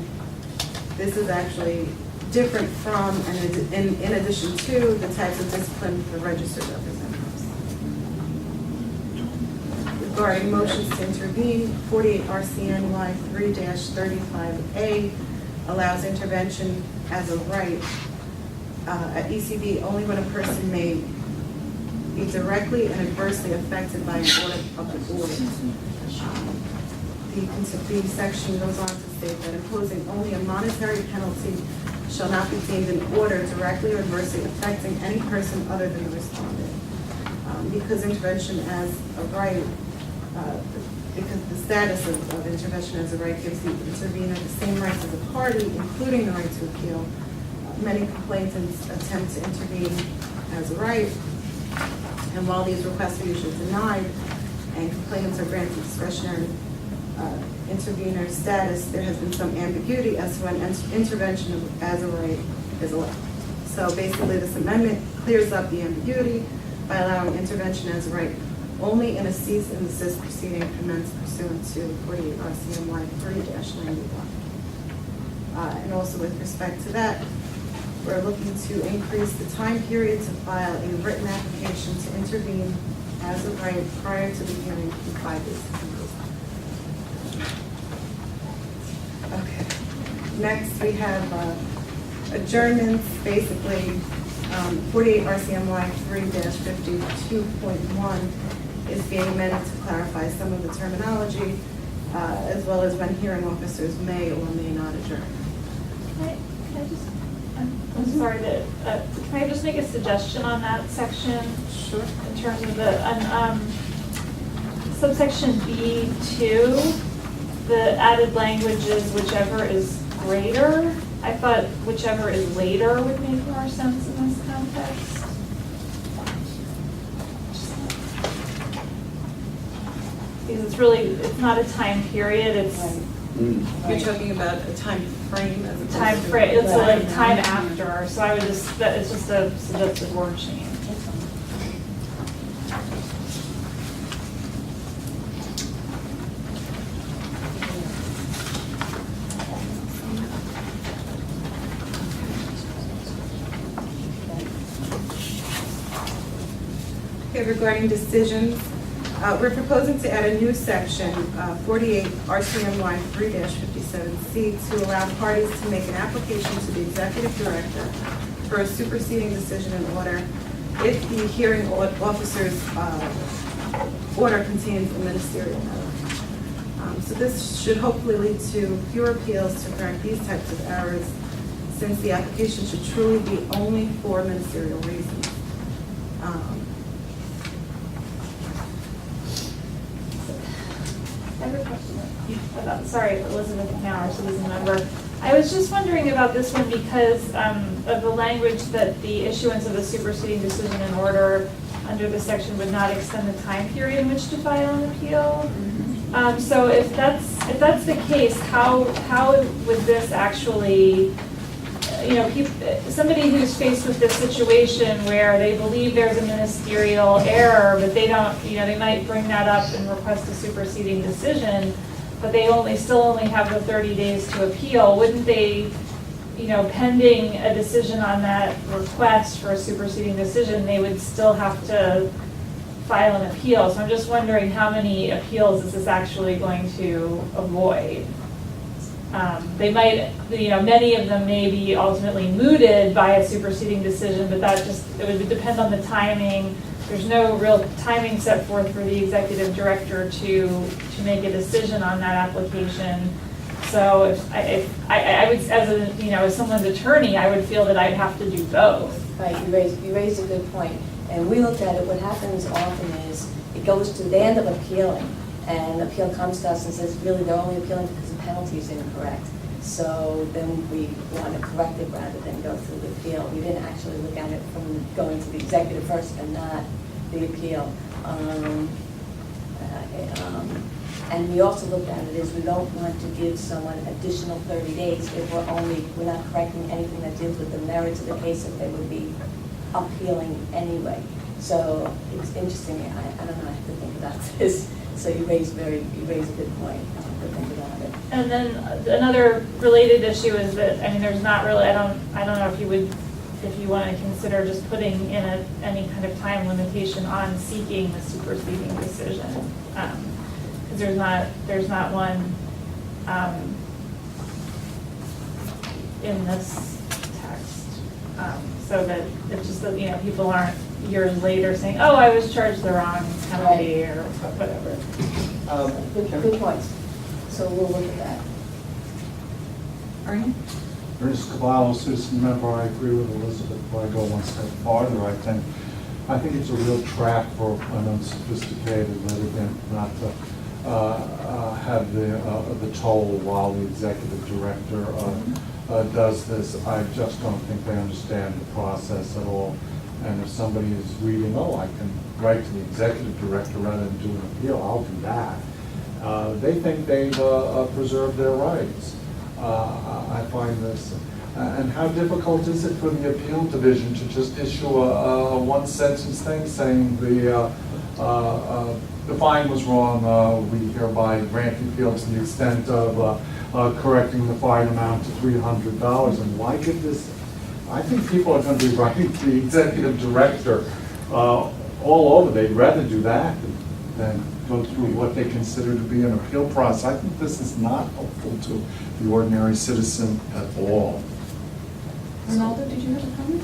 this is actually different from, and in addition to, the types of discipline for registered representatives. Regarding motions to intervene, 48 RCNY 3-35A allows intervention as a right at ECB only when a person may be directly and adversely affected by an order of the board. The section goes on to state that imposing only a monetary penalty shall not be deemed an order directly or adversely affecting any person other than the respondent. Because intervention as a right, because the status of intervention as a right gives the intervener the same rights as a party, including the right to appeal. Many complainants attempt to intervene as a right, and while these requests are usually denied and complainants are granted discretionary intervener status, there has been some ambiguity as to when intervention as a right is allowed. So basically, this amendment clears up the ambiguity by allowing intervention as a right only in a cease and desist proceeding commenced pursuant to 48 RCMY 3-91. And also with respect to that, We're looking to increase the time period to file a written application to intervene as of right prior to the hearing from 5 days. Okay. Next, we have adjournments, basically, 48 RCMY 3-52.1 is being amended to clarify some of the terminology, as well as when hearing officers may or may not adjourn. Can I just, I'm sorry to, can I just make a suggestion on that section? Sure. In terms of the, subsection B2, the added language is whichever is greater. I thought whichever is later would make more sense in this context. Because it's really, it's not a time period, it's You're talking about a time frame as opposed to... time frame, it's like time after, so I would just, it's just a suggested word change. Okay, regarding decisions, we're proposing to add a new section, 48 RCMY 3-57C, to allow parties to make an application to the executive director for a superseding decision in order if the hearing officer's order contains a ministerial error. So this should hopefully lead to fewer appeals to correct these types of errors, since the application should truly be only for ministerial reasons. I have a question about, sorry, Elizabeth Mauer, citizen member. I was just wondering about this one because of the language that the issuance of a superseding decision in order under the section would not extend the time period in which to file an appeal. So if that's the case, how would this actually, somebody who's faced with this situation where they believe there's a ministerial error, but they don't, they might bring that up and request a superseding decision, but they still only have the 30 days to appeal. Wouldn't they, pending a decision on that request for a superseding decision, they would still have to file an appeal? So I'm just wondering how many appeals is this actually going to avoid? They might, many of them may be ultimately mooted by a superseding decision, but it would depend on the timing. There's no real timing set forth for the executive director to make a decision on that application. So if I would, as someone's attorney, I would feel that I'd have to do both. Right, you raised a good point. And we looked at it, what happens often is, they end up appealing, and the appeal comes to us and says, really, they're only appealing because the penalty is incorrect. So then we want to correct it rather than go through the appeal. We didn't actually look at it from going to the executive first and not the appeal. And we also looked at it as we don't want to give someone additional 30 days if we're not correcting anything that deals with the merits of the case, if they would be appealing anyway. So it's interesting, I don't know, I have to think about this. So you raised a good point, I have to think about it. And then another related issue is that, there's not really, I don't know if you want to consider just putting in any kind of time limitation on seeking the superseding decision. Because there's not one in this text. So that it's just that, people aren't years later saying, oh, I was charged the wrong penalty or whatever. Good points. So we'll look at that. Ernie? Ernest Cavallo, citizen member. I agree with Elizabeth, but I go one step farther. I think it's a real trap for an unsophisticated litigant not to have the toll while the executive director does this. I just don't think they understand the process at all. And if somebody is reading, I can write to the executive director rather than do an appeal, I'll do that. They think they've preserved their rights. I find this. And how difficult is it for the appeal division to just issue a one-sentence thing saying the fine was wrong, we hereby grant the appeal to the extent of correcting the fine amount to $300. And why give this I think people are going to be writing to the executive director all over. They'd rather do that than go through what they consider to be an appeal process. I think this is not helpful to the ordinary citizen at all. Ronaldo, did you have a comment?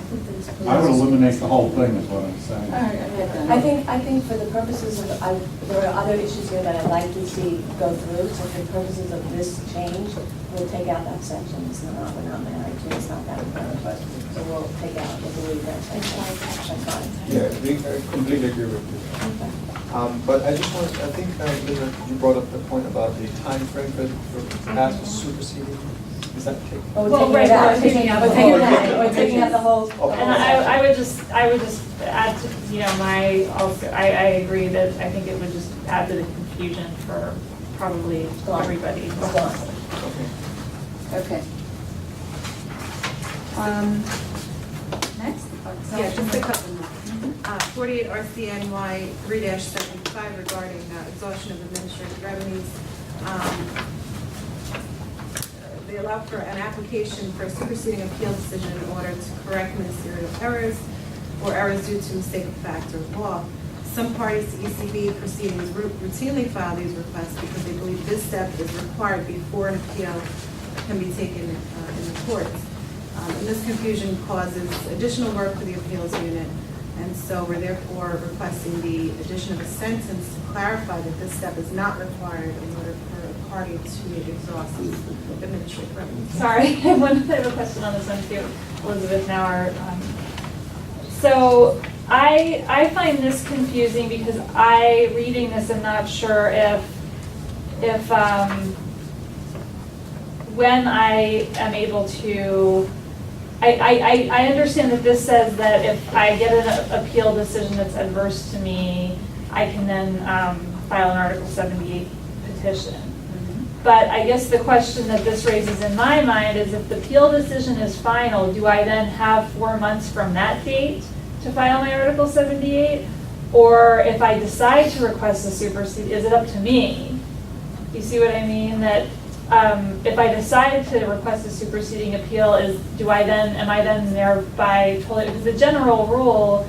I would eliminate the whole thing, is what I'm saying. All right, I think for the purposes of, there are other issues here that I'd like to see go through, so for purposes of this change, we'll take out that section. It's not, we're not married to, it's not that important, but, so we'll take out, we'll delete that section. That's fine. Yeah, I completely agree with you. Okay. But I just want, I think, Linda, you brought up the point about the time frame for past superseding. Is that taken? Oh, Well, we're taking it right, out. we're taking out the We're taking whole- it out. We're taking out the whole. Okay. And I would just add to, you know, I agree that I think it would just add to the confusion for probably Gone. everybody. It's gone. Okay. Okay. Next? Yeah, just a couple more. 48 RCNY 3-75 regarding exhaustion of administrative revenues. They allow for an application for a superseding appeal decision in order to correct ministerial errors or errors due to mistake of fact or law. Some parties to ECB proceedings routinely file these requests because they believe this step is required before an appeal can be taken in the courts. And this confusion causes additional work for the appeals unit, and so we're therefore requesting the addition of a sentence to clarify that this step is not required in order for a party to exhaust administrative revenues. Sorry, I have a question on this one too, Elizabeth Nauer. So I find this confusing because reading this, I'm not sure if when I am able to, I understand that this says that if I get an appeal decision that's adverse to me, I can then file an Article 78 petition. But I guess the question that this raises in my mind is if the appeal decision is final, do I then have 4 months from that date to file my Article 78? Or if I decide to request a supersede, is it up to me? You see what I mean? That if I decide to request a superseding appeal, am I then thereby totally, because the general rule,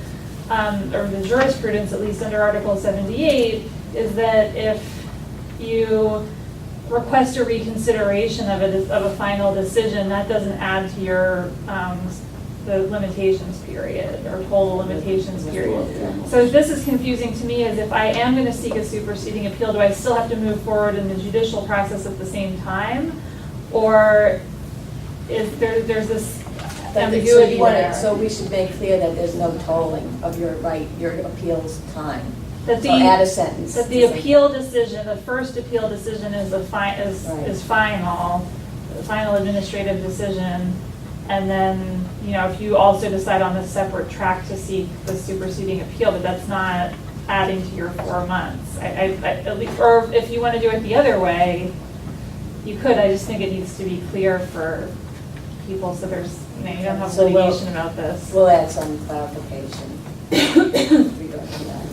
or the jurisprudence, at least under Article 78, is that if you request a reconsideration of a final decision, that doesn't add to your the limitations period or total limitations period. So this is confusing to me, as if I am going to seek a superseding appeal, do I still have to move forward in the judicial process at the same time? Or is there's this ambiguity there? So we should make clear that there's no tolling of your appeals time. That So add a sentence. That the appeal decision, the first appeal decision is final, the final administrative decision. And then, you know, if you also decide on a separate track to seek the superseding appeal, but that's not adding to your 4 months. At least, or if you want to do it the other way, you could. I just think it needs to be clear for people so there's, you know, you don't have So litigation about this. We'll add some clarification regarding that.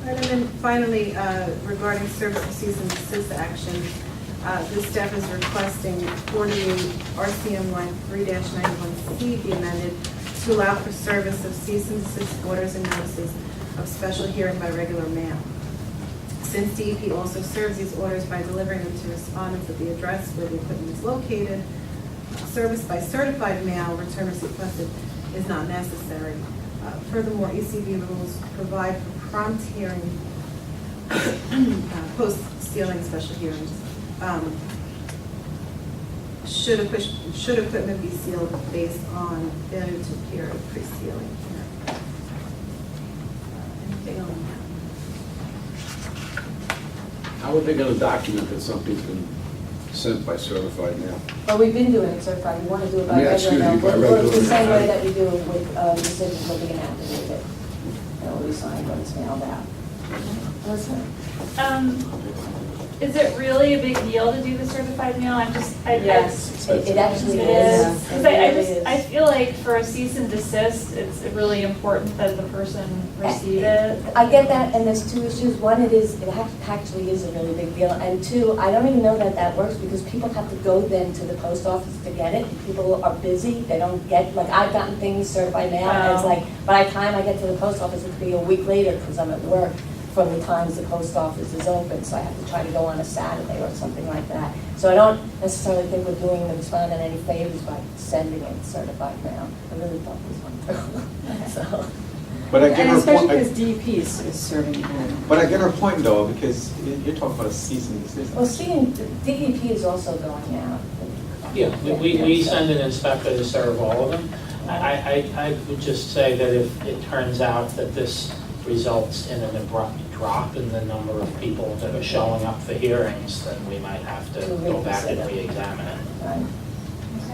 And then finally, regarding service of cease and desist action, this step is requesting 48 RCM line 3-91C be amended to allow for service of cease and desist orders and notices of special hearing by regular mail. Since DEP also serves these orders by delivering them to respondents at the address where the equipment is located, service by certified mail, return receipt requested, is not necessary. Furthermore, ECB rules provide for prompt hearing, post-sealing special hearings. Should equipment be sealed based on failure to appear at pre-sealing hearing? Anything on that? How are they going to document that something's been sent by certified mail? But we've been doing it certified, we want to do it by Yeah, regular excuse mail. me, by We'll do it regular the same mail. way that we do with decisions looking at affidavit. It'll be signed when it's mailed out. Listen. Is it really a big deal to do the certified mail? I'm just, Yes, it actually It is. is, because I It really just, is. I feel like for a cease and desist, it's really important that the person receive it. I get that, and there's two issues. One, actually is a really big deal, and two, I don't even know that works because people have to go then to the post office to get it. People are busy, they don't get, like, I've gotten things certified mail, and it's Oh. like, by the time I get to the post office, it could be a week later because I'm at work from the times the post office is open, so I have to try to go on a Saturday or something like that. So I don't necessarily think we're doing the respondent any favors by sending in certified mail. I really thought this one through, so. But I get And her especially point, because DEP is serving them. but I get her point though, because you're talking about a cease and desist. Well, seeing, DEP is also going out. Yeah, we send an inspector to serve all of them. I would just say that if it turns out that this results in an abrupt drop in the number of people that are showing up for hearings, then we might have to go back and re-examine it.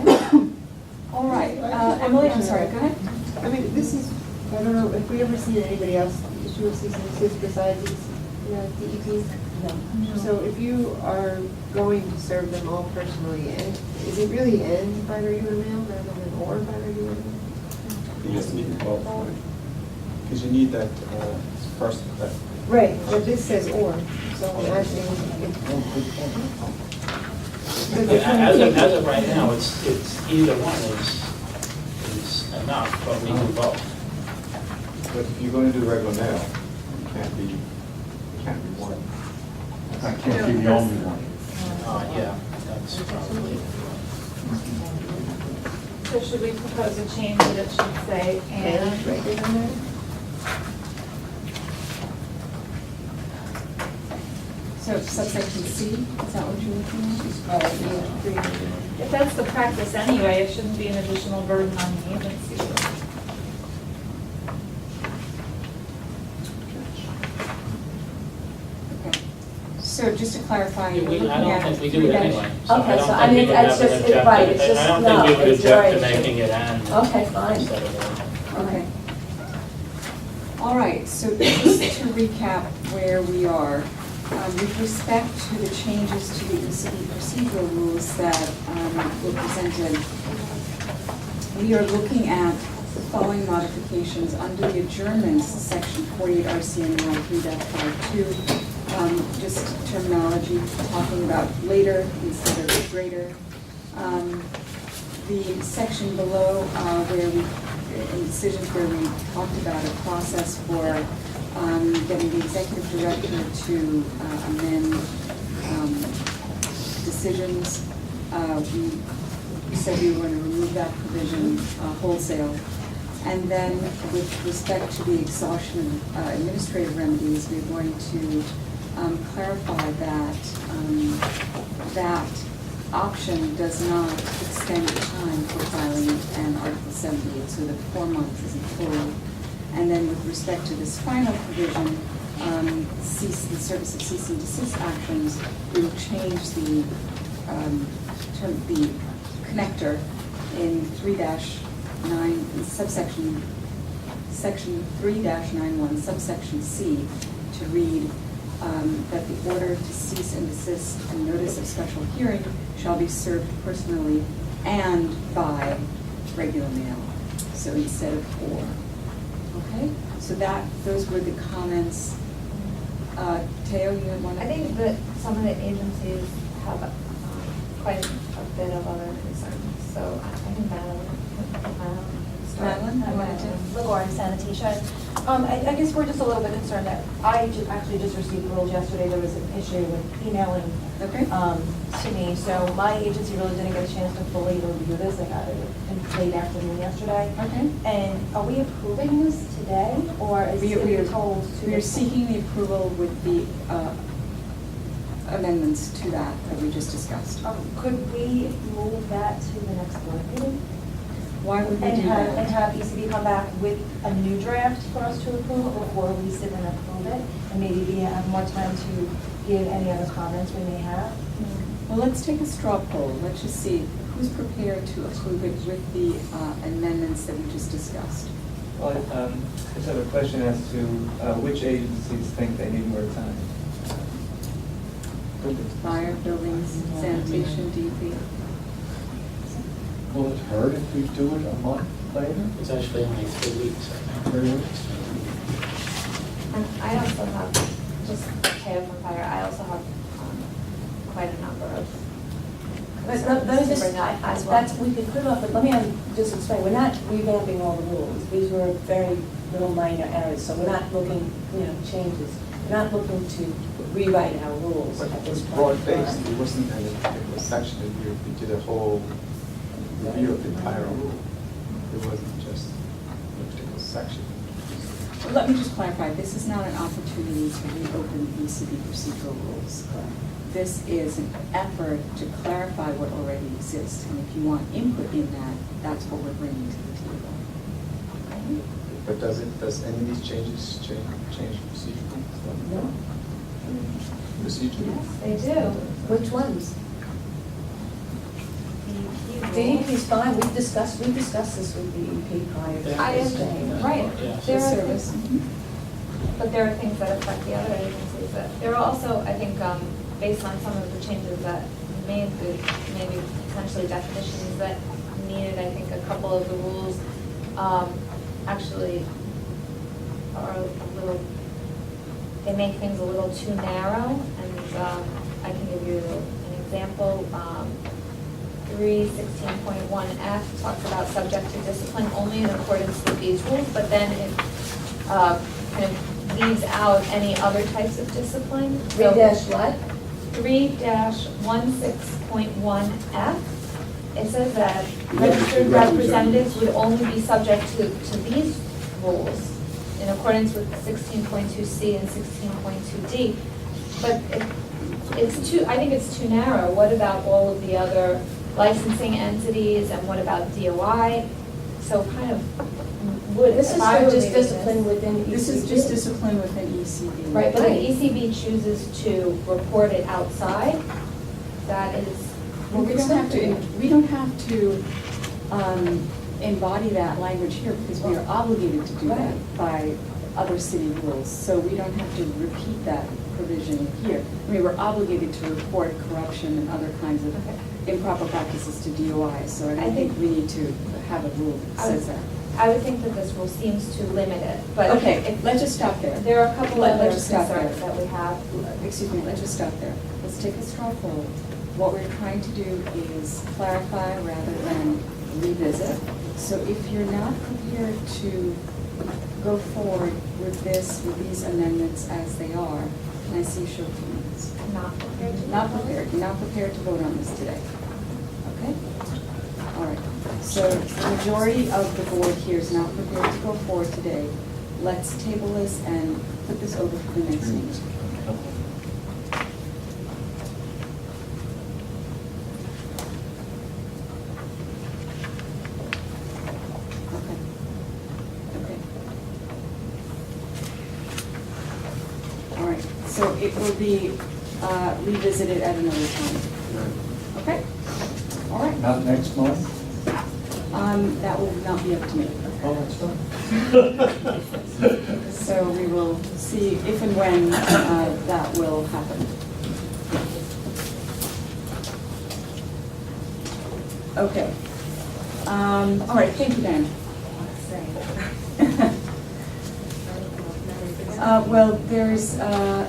Right. All right, Emily, I'm sorry, go ahead. I mean, this is, I don't know, if we ever seen anybody else issue a cease and desist besides these, DEPs? No. So if you are going to serve them all personally, and is it really and by regular mail rather than or by regular mail? You just need both, because you need that first, that. Right, but this says or, so I'm asking. As of right now, it's either one is enough, but we do both. But if you're going to do regular mail, it can't be one. I can't be the only one. Yeah, that's probably. So should we propose a change that it should say and? Regular mail? So subsection C, is that what you're looking at? If that's the practice anyway, it shouldn't be an additional burden on the agency. Okay. So just to clarify, you're I looking don't at think we do it 3-. anyway. Okay, so I don't mean, think we would it's have an just- object- right, it's just- I don't no, think we would it's object to right. making it and. Okay, fine. Instead of or. Okay. All right, so just to recap where we are, with respect to the changes to the ECB procedural rules that were presented, we are looking at the following modifications under the adjournments, section 48 RCNY 3.52, just terminology, talking about later instead of greater. The section below where we, in decisions where we talked about a process for getting the executive director to amend decisions, we said we were going to remove that provision wholesale. And then with respect to the exhaustion of administrative remedies, we're going to clarify that that option does not extend the time for filing an Article 78, so that 4 months isn't full. And then with respect to this final provision, the service of cease and desist actions, we will change the the connector in 3-9, section 3-91, subsection C, to read that the order to cease and desist and notice of special hearing shall be served personally and by regular mail. So instead of or. Okay? So those were the comments. Teo, you had one? I think that some of the agencies have quite a bit of other concerns, so I think Madeline. Madeline, you wanted to? LaGuardia Sanitation. I guess we're just a little bit concerned that I actually just received the rules yesterday. There was an issue with emailing Okay. to me. So my agency really didn't get a chance to fully review this. I got it in late afternoon yesterday. Okay. And are we approving this today, or is We it going to are- be told to? We are seeking the approval with the amendments to that we just discussed. Could we move that to the next board meeting? Why would we And do have, that? ECB come back with a new draft for us to approve before we sit and approve it? And maybe we have more time to give any other comments we may have? Well, let's take a straw poll. Let's just see who's prepared to approve it with the amendments that we just discussed. Well, I just have a question as to which agencies think they need more time. Fire, buildings, sanitation, DP. Will it hurt if we do it a month later? It's actually only 3 weeks. I think. And I also have, just KF and fire, I also have quite a number of Let me to just, bring up as well. that's, we could put it off, but let me just explain, we're not revamping all the rules. These were very little minor errors, so we're not looking, changes. We're not looking to rewrite our rules But at it this was point. broad-based, it wasn't any particular section that we did a whole review of the entire rule. It wasn't just a particular section. Well, let me just clarify, this is not an opportunity to reopen the ECB procedural rules. This is an effort to clarify what already exists, and if you want input in that, that's what we're bringing to the table. But does any of these changes change procedure? No. Procedure? Yes, they do. Which ones? DEP DEP is fine, we've discussed this with DEP prior to I this am, change. right, Yes. there are Service. things, but there are things that affect the other agencies that, there are also, I think, based on some of the changes that made, maybe potentially definitions that needed, I think a couple of the rules, actually are a little, they make things a little too narrow, and, I can give you an example, 316.1F talks about subject to discipline only in accordance with these rules, but then it kind of leaves out any other types of discipline. So 3-16.1F, it says that registered representatives would only be subject to these rules in accordance with 16.2C and 16.2D. But it's too, I think it's too narrow. What about all of the other licensing entities, and what about DOI? So kind of would, This if is I still were just reading discipline within ECB. This is just discipline within ECB. Right, but if ECB chooses to report it outside, that is. Well, we don't have to embody that language here, because we are obligated to do that by other city rules. So we don't have to repeat that provision here. I mean, we're obligated to report corruption and other kinds of improper practices to DOI. So I don't think we need to have a rule that says that. I would think that this rule seems to limit it, but. Okay, let's just stop there. There are a couple other Let's just stop concerns there. that we have. Excuse me, let's just stop there. Let's take a straw poll. What we're trying to do is clarify rather than revisit. So if you're not prepared to go forward with these amendments as they are, can I see a show of hands? Not prepared to. Not prepared, not prepared to vote on this today. Okay? All right. So the majority of the board here is not prepared to go forward today. Let's table this and put this over for the next meeting. Okay. Okay. All right, so it will be revisited at another time. Okay? All right. Not next month? That will not be up to me. Oh, that's fine. So we will see if and when that will happen. Okay. All right, thank you, Dan. Well, there's a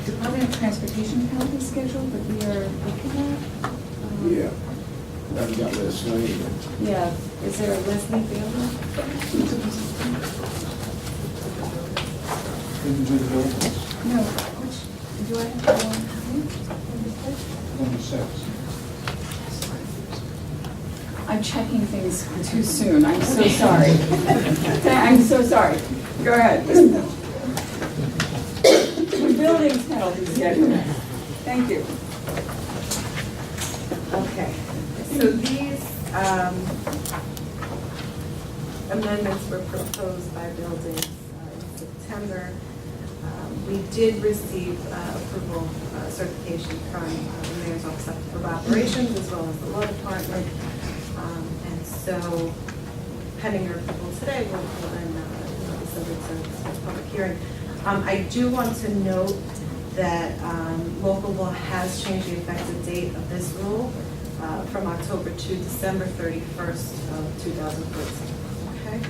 Department of Transportation penalty schedule that we are looking at. Yeah. That we got last night. Yeah, is there a Leslie available? Didn't do the buildings. No, which, do I have one? Number 6. I'm checking things too soon, I'm so sorry. I'm so sorry. Go ahead. Buildings penalty schedule. Thank you. Okay, so these amendments were proposed by buildings in September. We did receive approval, certification from the Mayor's Office of Operations as well as the Law Department. And so pending your approval today, we'll then be subject to a public hearing. I do want to note that local law has changed the effective date of this rule from October to December 31st of 2014. Okay?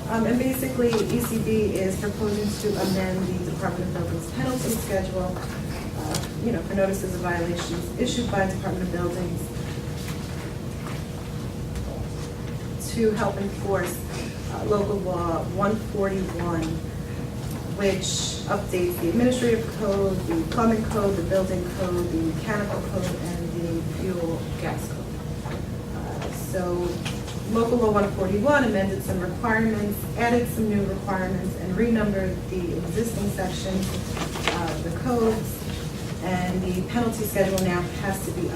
And basically, ECB is proposing to amend the Department of Buildings penalty schedule, for notices of violations issued by Department of Buildings to help enforce local law 141, which updates the administrative code, the plumbing code, the building code, the mechanical code, and the fuel gas code. So local law 141 amended some requirements, added some new requirements, and renumbered the existing sections of the codes. And the penalty schedule now has to be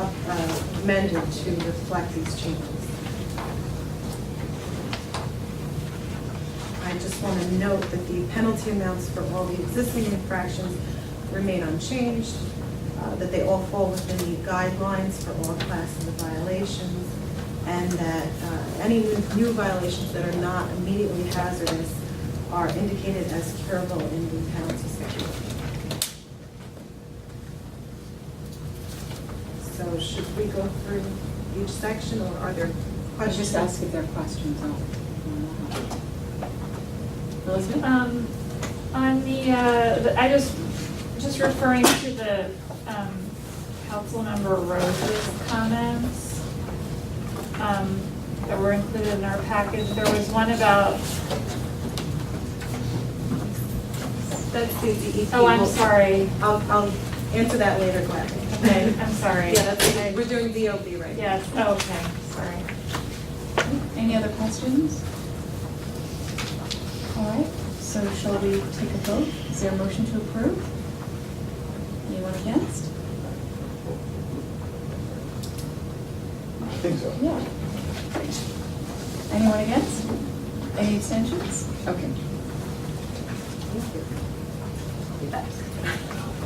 amended to reflect these changes. I just want to note that the penalty amounts for all the existing infractions remain unchanged, that they all fall within the guidelines for all classes of violations, and that any new violations that are not immediately hazardous are indicated as curable in the penalty schedule. So should we go through each section, or are there I questions? just ask if there are questions on Elizabeth? On the, I just referring to the Councilmember Rose's comments that were included in our package. There was one about, That's the DEP. oh, I'm sorry. I'll answer that later, gladly. Okay, I'm sorry. Yeah, that's okay. We're doing DOB right now. Yes, oh, okay, sorry. Any other questions? All right, so shall we take a vote? Is there a motion to approve? Anyone against? I think so. Yeah. Anyone against? Any abstentions? Okay.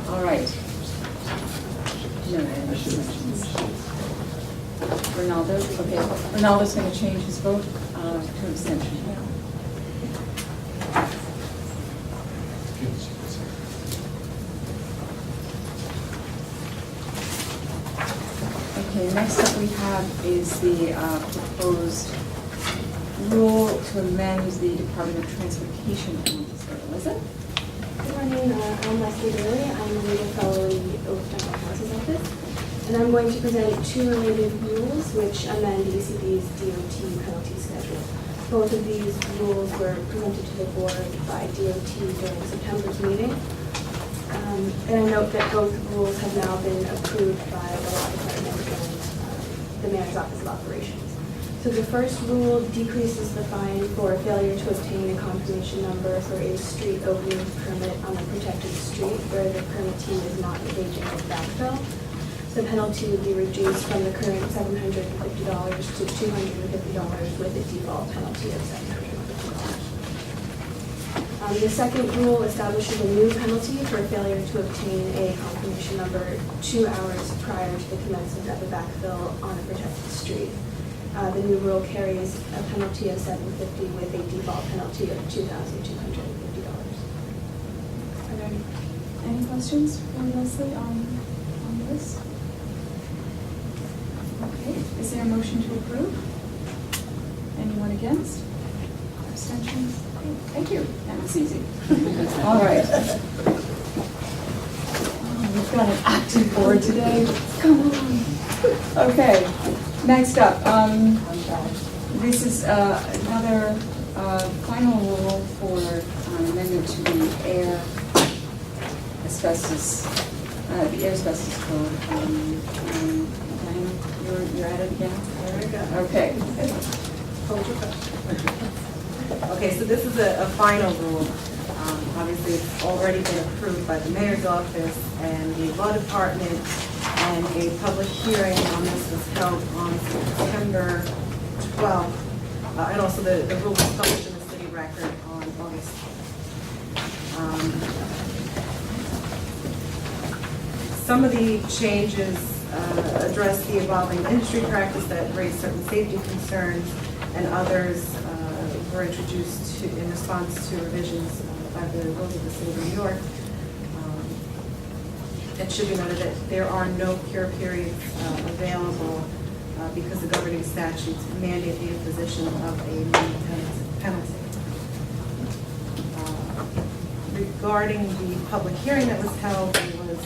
All right. No abstentions. Ronaldo, okay. Ronaldo's going to change his vote to abstention. Okay, next up we have is the proposed rule to amend the Department of Transportation penalty schedule. Elizabeth? Good morning, I'm Leslie Bailey. I'm a legal fellow in the Oak General Counsel's Office. And I'm going to present two related rules which amend ECB's DOT penalty schedule. Both of these rules were presented to the board by DOT during September's meeting. And I note that both rules have now been approved by the law department and the Mayor's Office of Operations. So the first rule decreases the fine for failure to obtain a confirmation number for a street opening permit on a protected street where the permittee is not engaging in backfill. The penalty would be reduced from the current $750 to $250 with a default penalty of $750. The second rule establishes a new penalty for failure to obtain a confirmation number 2 hours prior to the commencement of a backfill on a protected street. The new rule carries a penalty of $750 with a default penalty of $2,250. Are there any questions for Leslie on this? Okay, is there a motion to approve? Anyone against? Abstentions? Thank you, that was easy. All right. Oh, we've got an active board today. Come on. Okay, next up, this is another final rule for amendment to the air asbestos code. You're at it again? There we go. Okay. Hold your question. Okay, so this is a final rule. Obviously, it's already been approved by the mayor's office and the law department, and a public hearing on this was held on September 12th. And also the rule was published in the city record on August. Some of the changes address the evolving industry practice that raised certain safety concerns, and others were introduced in response to revisions by the rules of the city of New York. It should be noted that there are no cure periods available because the governing statutes mandate the imposition of a minimum penalty. Regarding the public hearing that was held, there was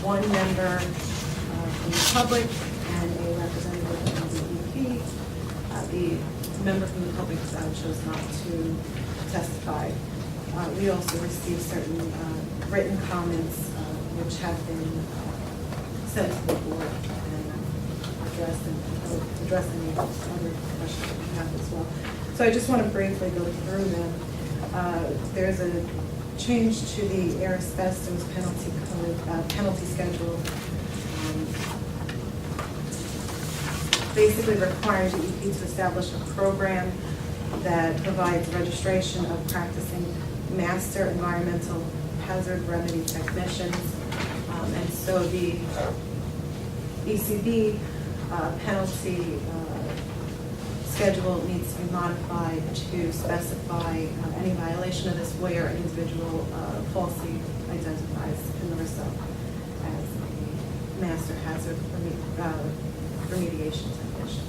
one member from the public and a representative of the DEP. The member from the public chose not to testify. We also received certain written comments which have been sent to the board and addressed, and address any other questions that you have as well. So I just want to briefly go through them. There's a change to the air asbestos penalty code, penalty schedule. Basically requires the EP to establish a program that provides registration of practicing master environmental hazard remedy technicians. And so the ECB penalty schedule needs to be modified to specify any violation of this where an individual falsely identifies NERISA as a master hazard remediation technician.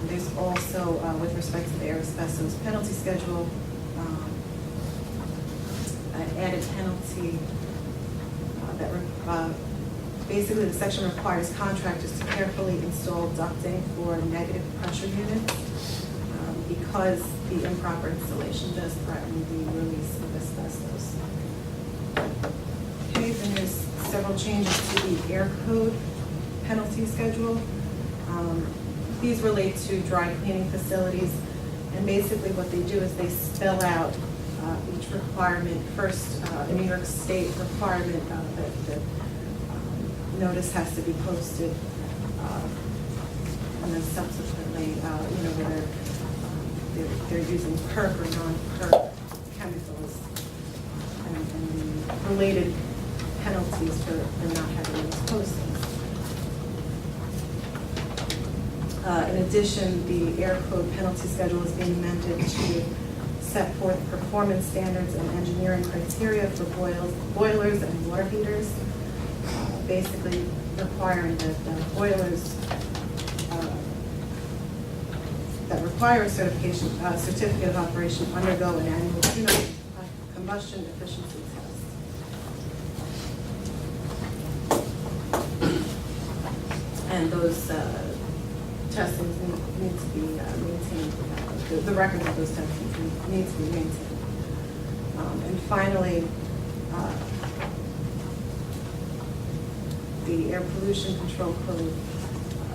There's also, with respect to the air asbestos penalty schedule, an added penalty that basically the section requires contractors to carefully install ducting for negative pressure units because the improper installation does threaten the release of asbestos. Okay, then there's several changes to the air code penalty schedule. These relate to dry cleaning facilities, and basically what they do is they spell out each requirement. First, a New York State requirement that notice has to be posted, and then subsequently, whether they're using PERC or non-PERC chemicals, and the related penalties for not having those postings. In addition, the air code penalty schedule is being amended to set forth performance standards and engineering criteria for boilers and water heaters, basically requiring that boilers that require a certificate of operation undergo an annual tune-up combustion efficiency test. And those testings need to be maintained. The records of those testings need to be maintained. And finally, the air pollution control code,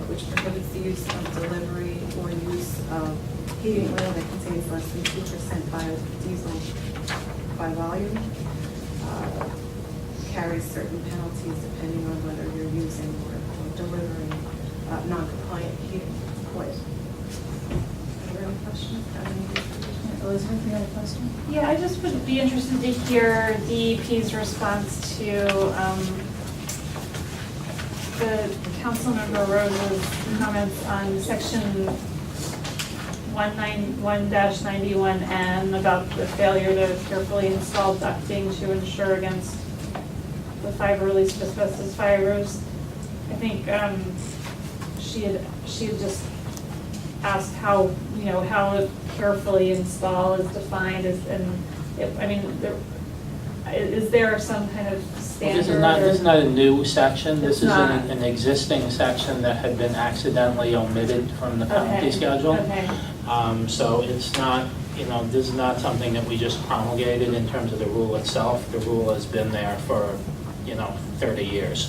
which prohibits the use of delivery or use of heating oil that contains less than 2% biodiesel by volume, carries certain penalties depending on whether you're using or delivering non-compliant heating oil. Are there any questions? Elizabeth, you have a question? Yeah, I just would be interested to hear DEP's response to the Councilmember Rose's comments on section 191-91N about the failure to carefully install ducting to ensure against the fiber release of asbestos fibers. I think she had just asked how carefully install is defined is there some kind of standard? This is not a new section. This is not. an existing section that had been accidentally omitted from the penalty schedule. Okay. So it's not, this is not something that we just promulgated in terms of the rule itself. The rule has been there for, 30 years.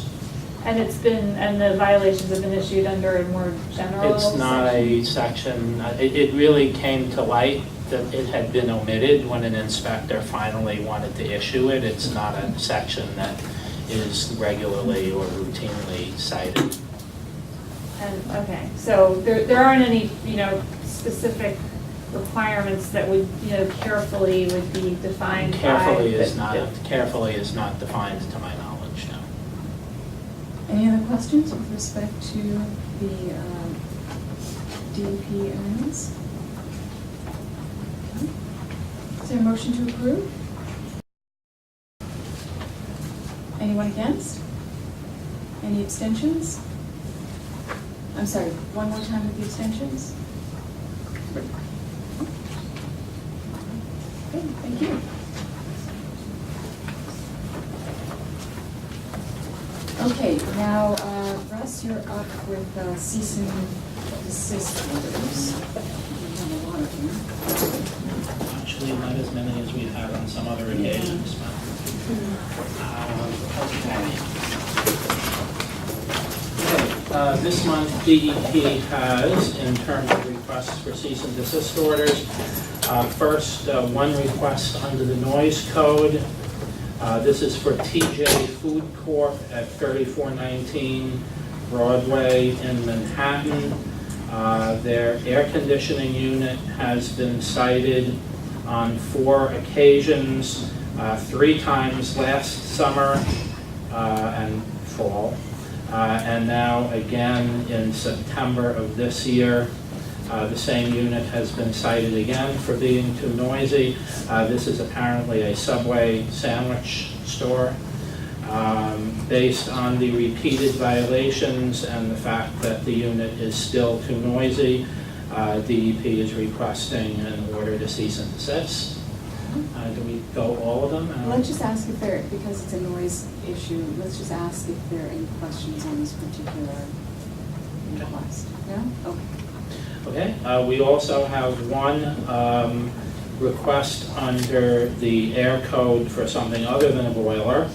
And the violations have been issued under a more general It's not a section, it really came to light that it had been omitted when an inspector finally wanted to issue it. It's not a section that is regularly or routinely cited. And, okay, so there aren't any, specific requirements that would, carefully would be defined by. Carefully is not defined to my knowledge, no. Any other questions with respect to the DEP amendments? Is there a motion to approve? Anyone against? Any abstentions? I'm sorry, one more time with the abstentions? Okay, thank you. Okay, now, Russ, you're up with cease and desist orders. We have a lot of them. Actually, not as many as we've had on some other occasions. Okay, this month DEP has, in terms of requests for cease and desist orders, first, one request under the noise code. This is for TJ Food Corp. at 3419 Broadway in Manhattan. Their air conditioning unit has been cited on 4 occasions, 3 times last summer and fall, and now again in September of this year. The same unit has been cited again for being too noisy. This is apparently a Subway sandwich store. Based on the repeated violations and the fact that the unit is still too noisy, DEP is requesting an order to cease and desist. Do we go all of them? Let's just ask if there, because it's a noise issue, let's just ask if there are any questions on this particular request. No? Okay. Okay, we also have one request under the air code for something other than a boiler.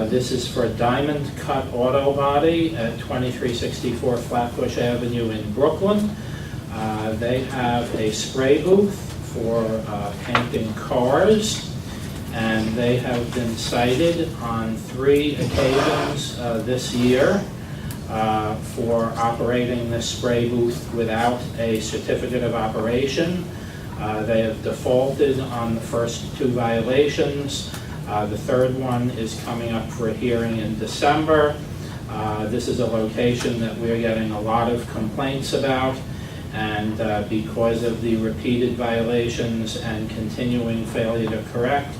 This is for Diamond Cut Auto Body at 2364 Flatbush Avenue in Brooklyn. They have a spray booth for painting cars, and they have been cited on 3 occasions this year for operating this spray booth without a certificate of operation. They have defaulted on the first 2 violations. The third one is coming up for a hearing in December. This is a location that we're getting a lot of complaints about, and because of the repeated violations and continuing failure to correct,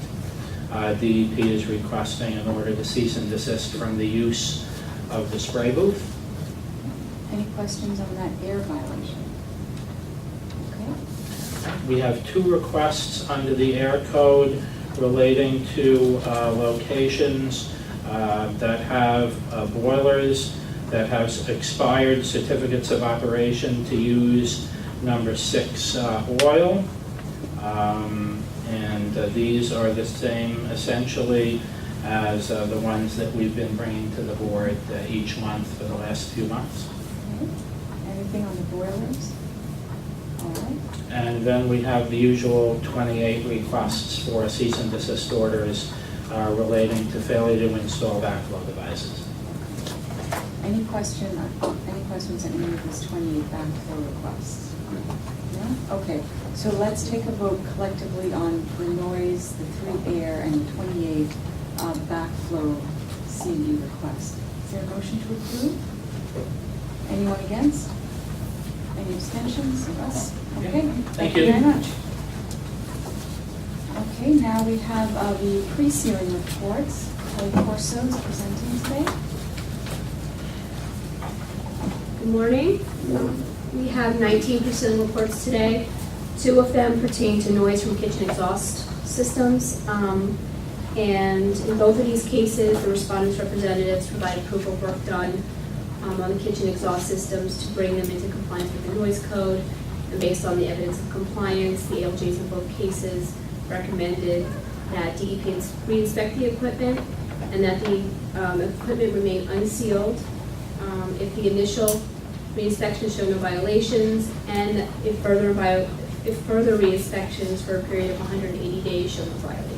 DEP is requesting an order to cease and desist from the use of the spray booth. Any questions on that air violation? Okay. We have 2 requests under the air code relating to locations that have boilers that have expired certificates of operation to use number 6 oil. And these are the same essentially as the ones that we've been bringing to the board each month for the last few months. Okay. Anything on the boilers? All right. And then we have the usual 28 requests for cease and desist orders relating to failure to install backflow devices. Any questions on any of these 28 backflow requests? No? Okay, so let's take a vote collectively on the noise, the 3 air, and the 28 backflow CD request. Is there a motion to approve? Anyone against? Any abstentions? Russ? Okay, thank you very much. Okay, now we have the pre-searing reports. Kelly Corso is presenting today. Good morning. We have 19% reports today. 2 of them pertain to noise from kitchen exhaust systems. And in both of these cases, the respondents' representatives provided proof of work done on the kitchen exhaust systems to bring them into compliance with the noise code. And based on the evidence of compliance, the ALJs in both cases recommended that DEP re-inspect the equipment and that the equipment remain unsealed if the initial re-inspection showed no violations, and if further re-inspections for a period of 180 days show no violations.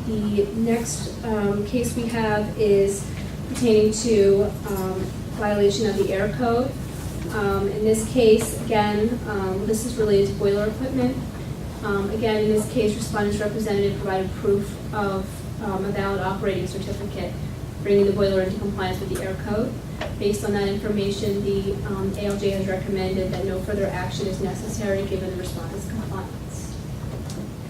The next case we have is pertaining to violation of the air code. In this case, again, this is related to boiler equipment. Again, in this case, respondent's representative provided proof of a valid operating certificate, bringing the boiler into compliance with the air code. Based on that information, the ALJ has recommended that no further action is necessary given the respondent's compliance.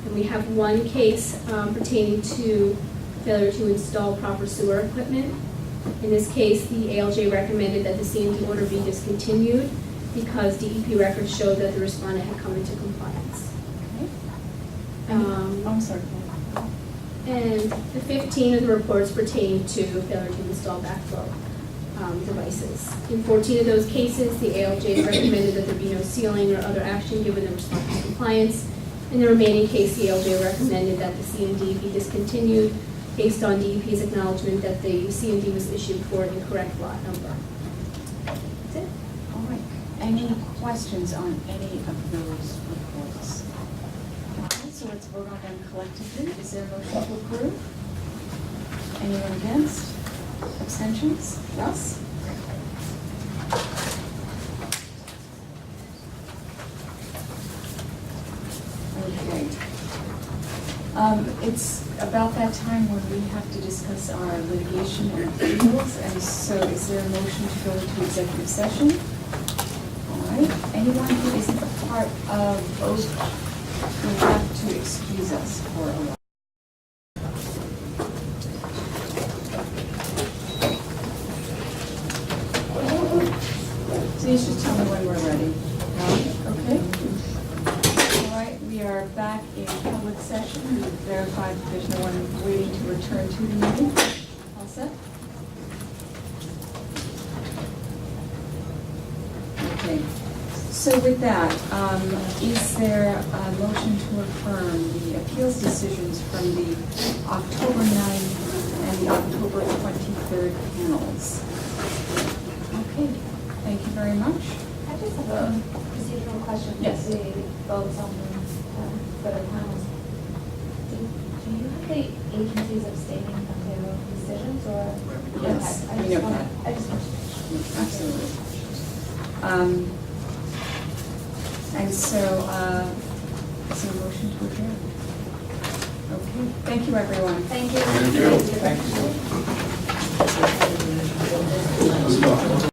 The And we have one case pertaining to failure to install proper sewer equipment. In this case, the ALJ recommended that the C&D order be discontinued because DEP records showed that the respondent had come into compliance. I'm sorry. And the 15 of the reports pertain to failure to install backflow devices. In 14 of those cases, the ALJ recommended that there be no sealing or other action given the respondent's compliance. In the remaining case, the ALJ recommended that the C&D be discontinued based on DEP's acknowledgement that the C&D was issued for an incorrect lot number. That's it. All right. Any questions on any of those reports? Okay, so let's vote on them collectively. Is there a motion to approve? Anyone against? Abstentions? Russ? Okay. It's about that time when we have to discuss our litigation and appeals, and so is there a motion to go into executive session? All right. Anyone who isn't a part of both will have to excuse us for a while. Please just tell me when we're ready. Okay? All right, we are back in public session. We've verified that there's no one waiting to return to the meeting. All set? Okay. So with that, is there a motion to affirm the appeals decisions from the October 9th and the October 23rd panels? Okay. Thank you very much. I just have a procedural question. Yes. The votes on the panels. Do you have the agencies abstaining from their decisions, or? Yes, Okay, we know that. I just want to. Absolutely. And so, is there a motion to adjourn? Okay, thank you, everyone. Thank you. Thank you. Thank you. Let's go.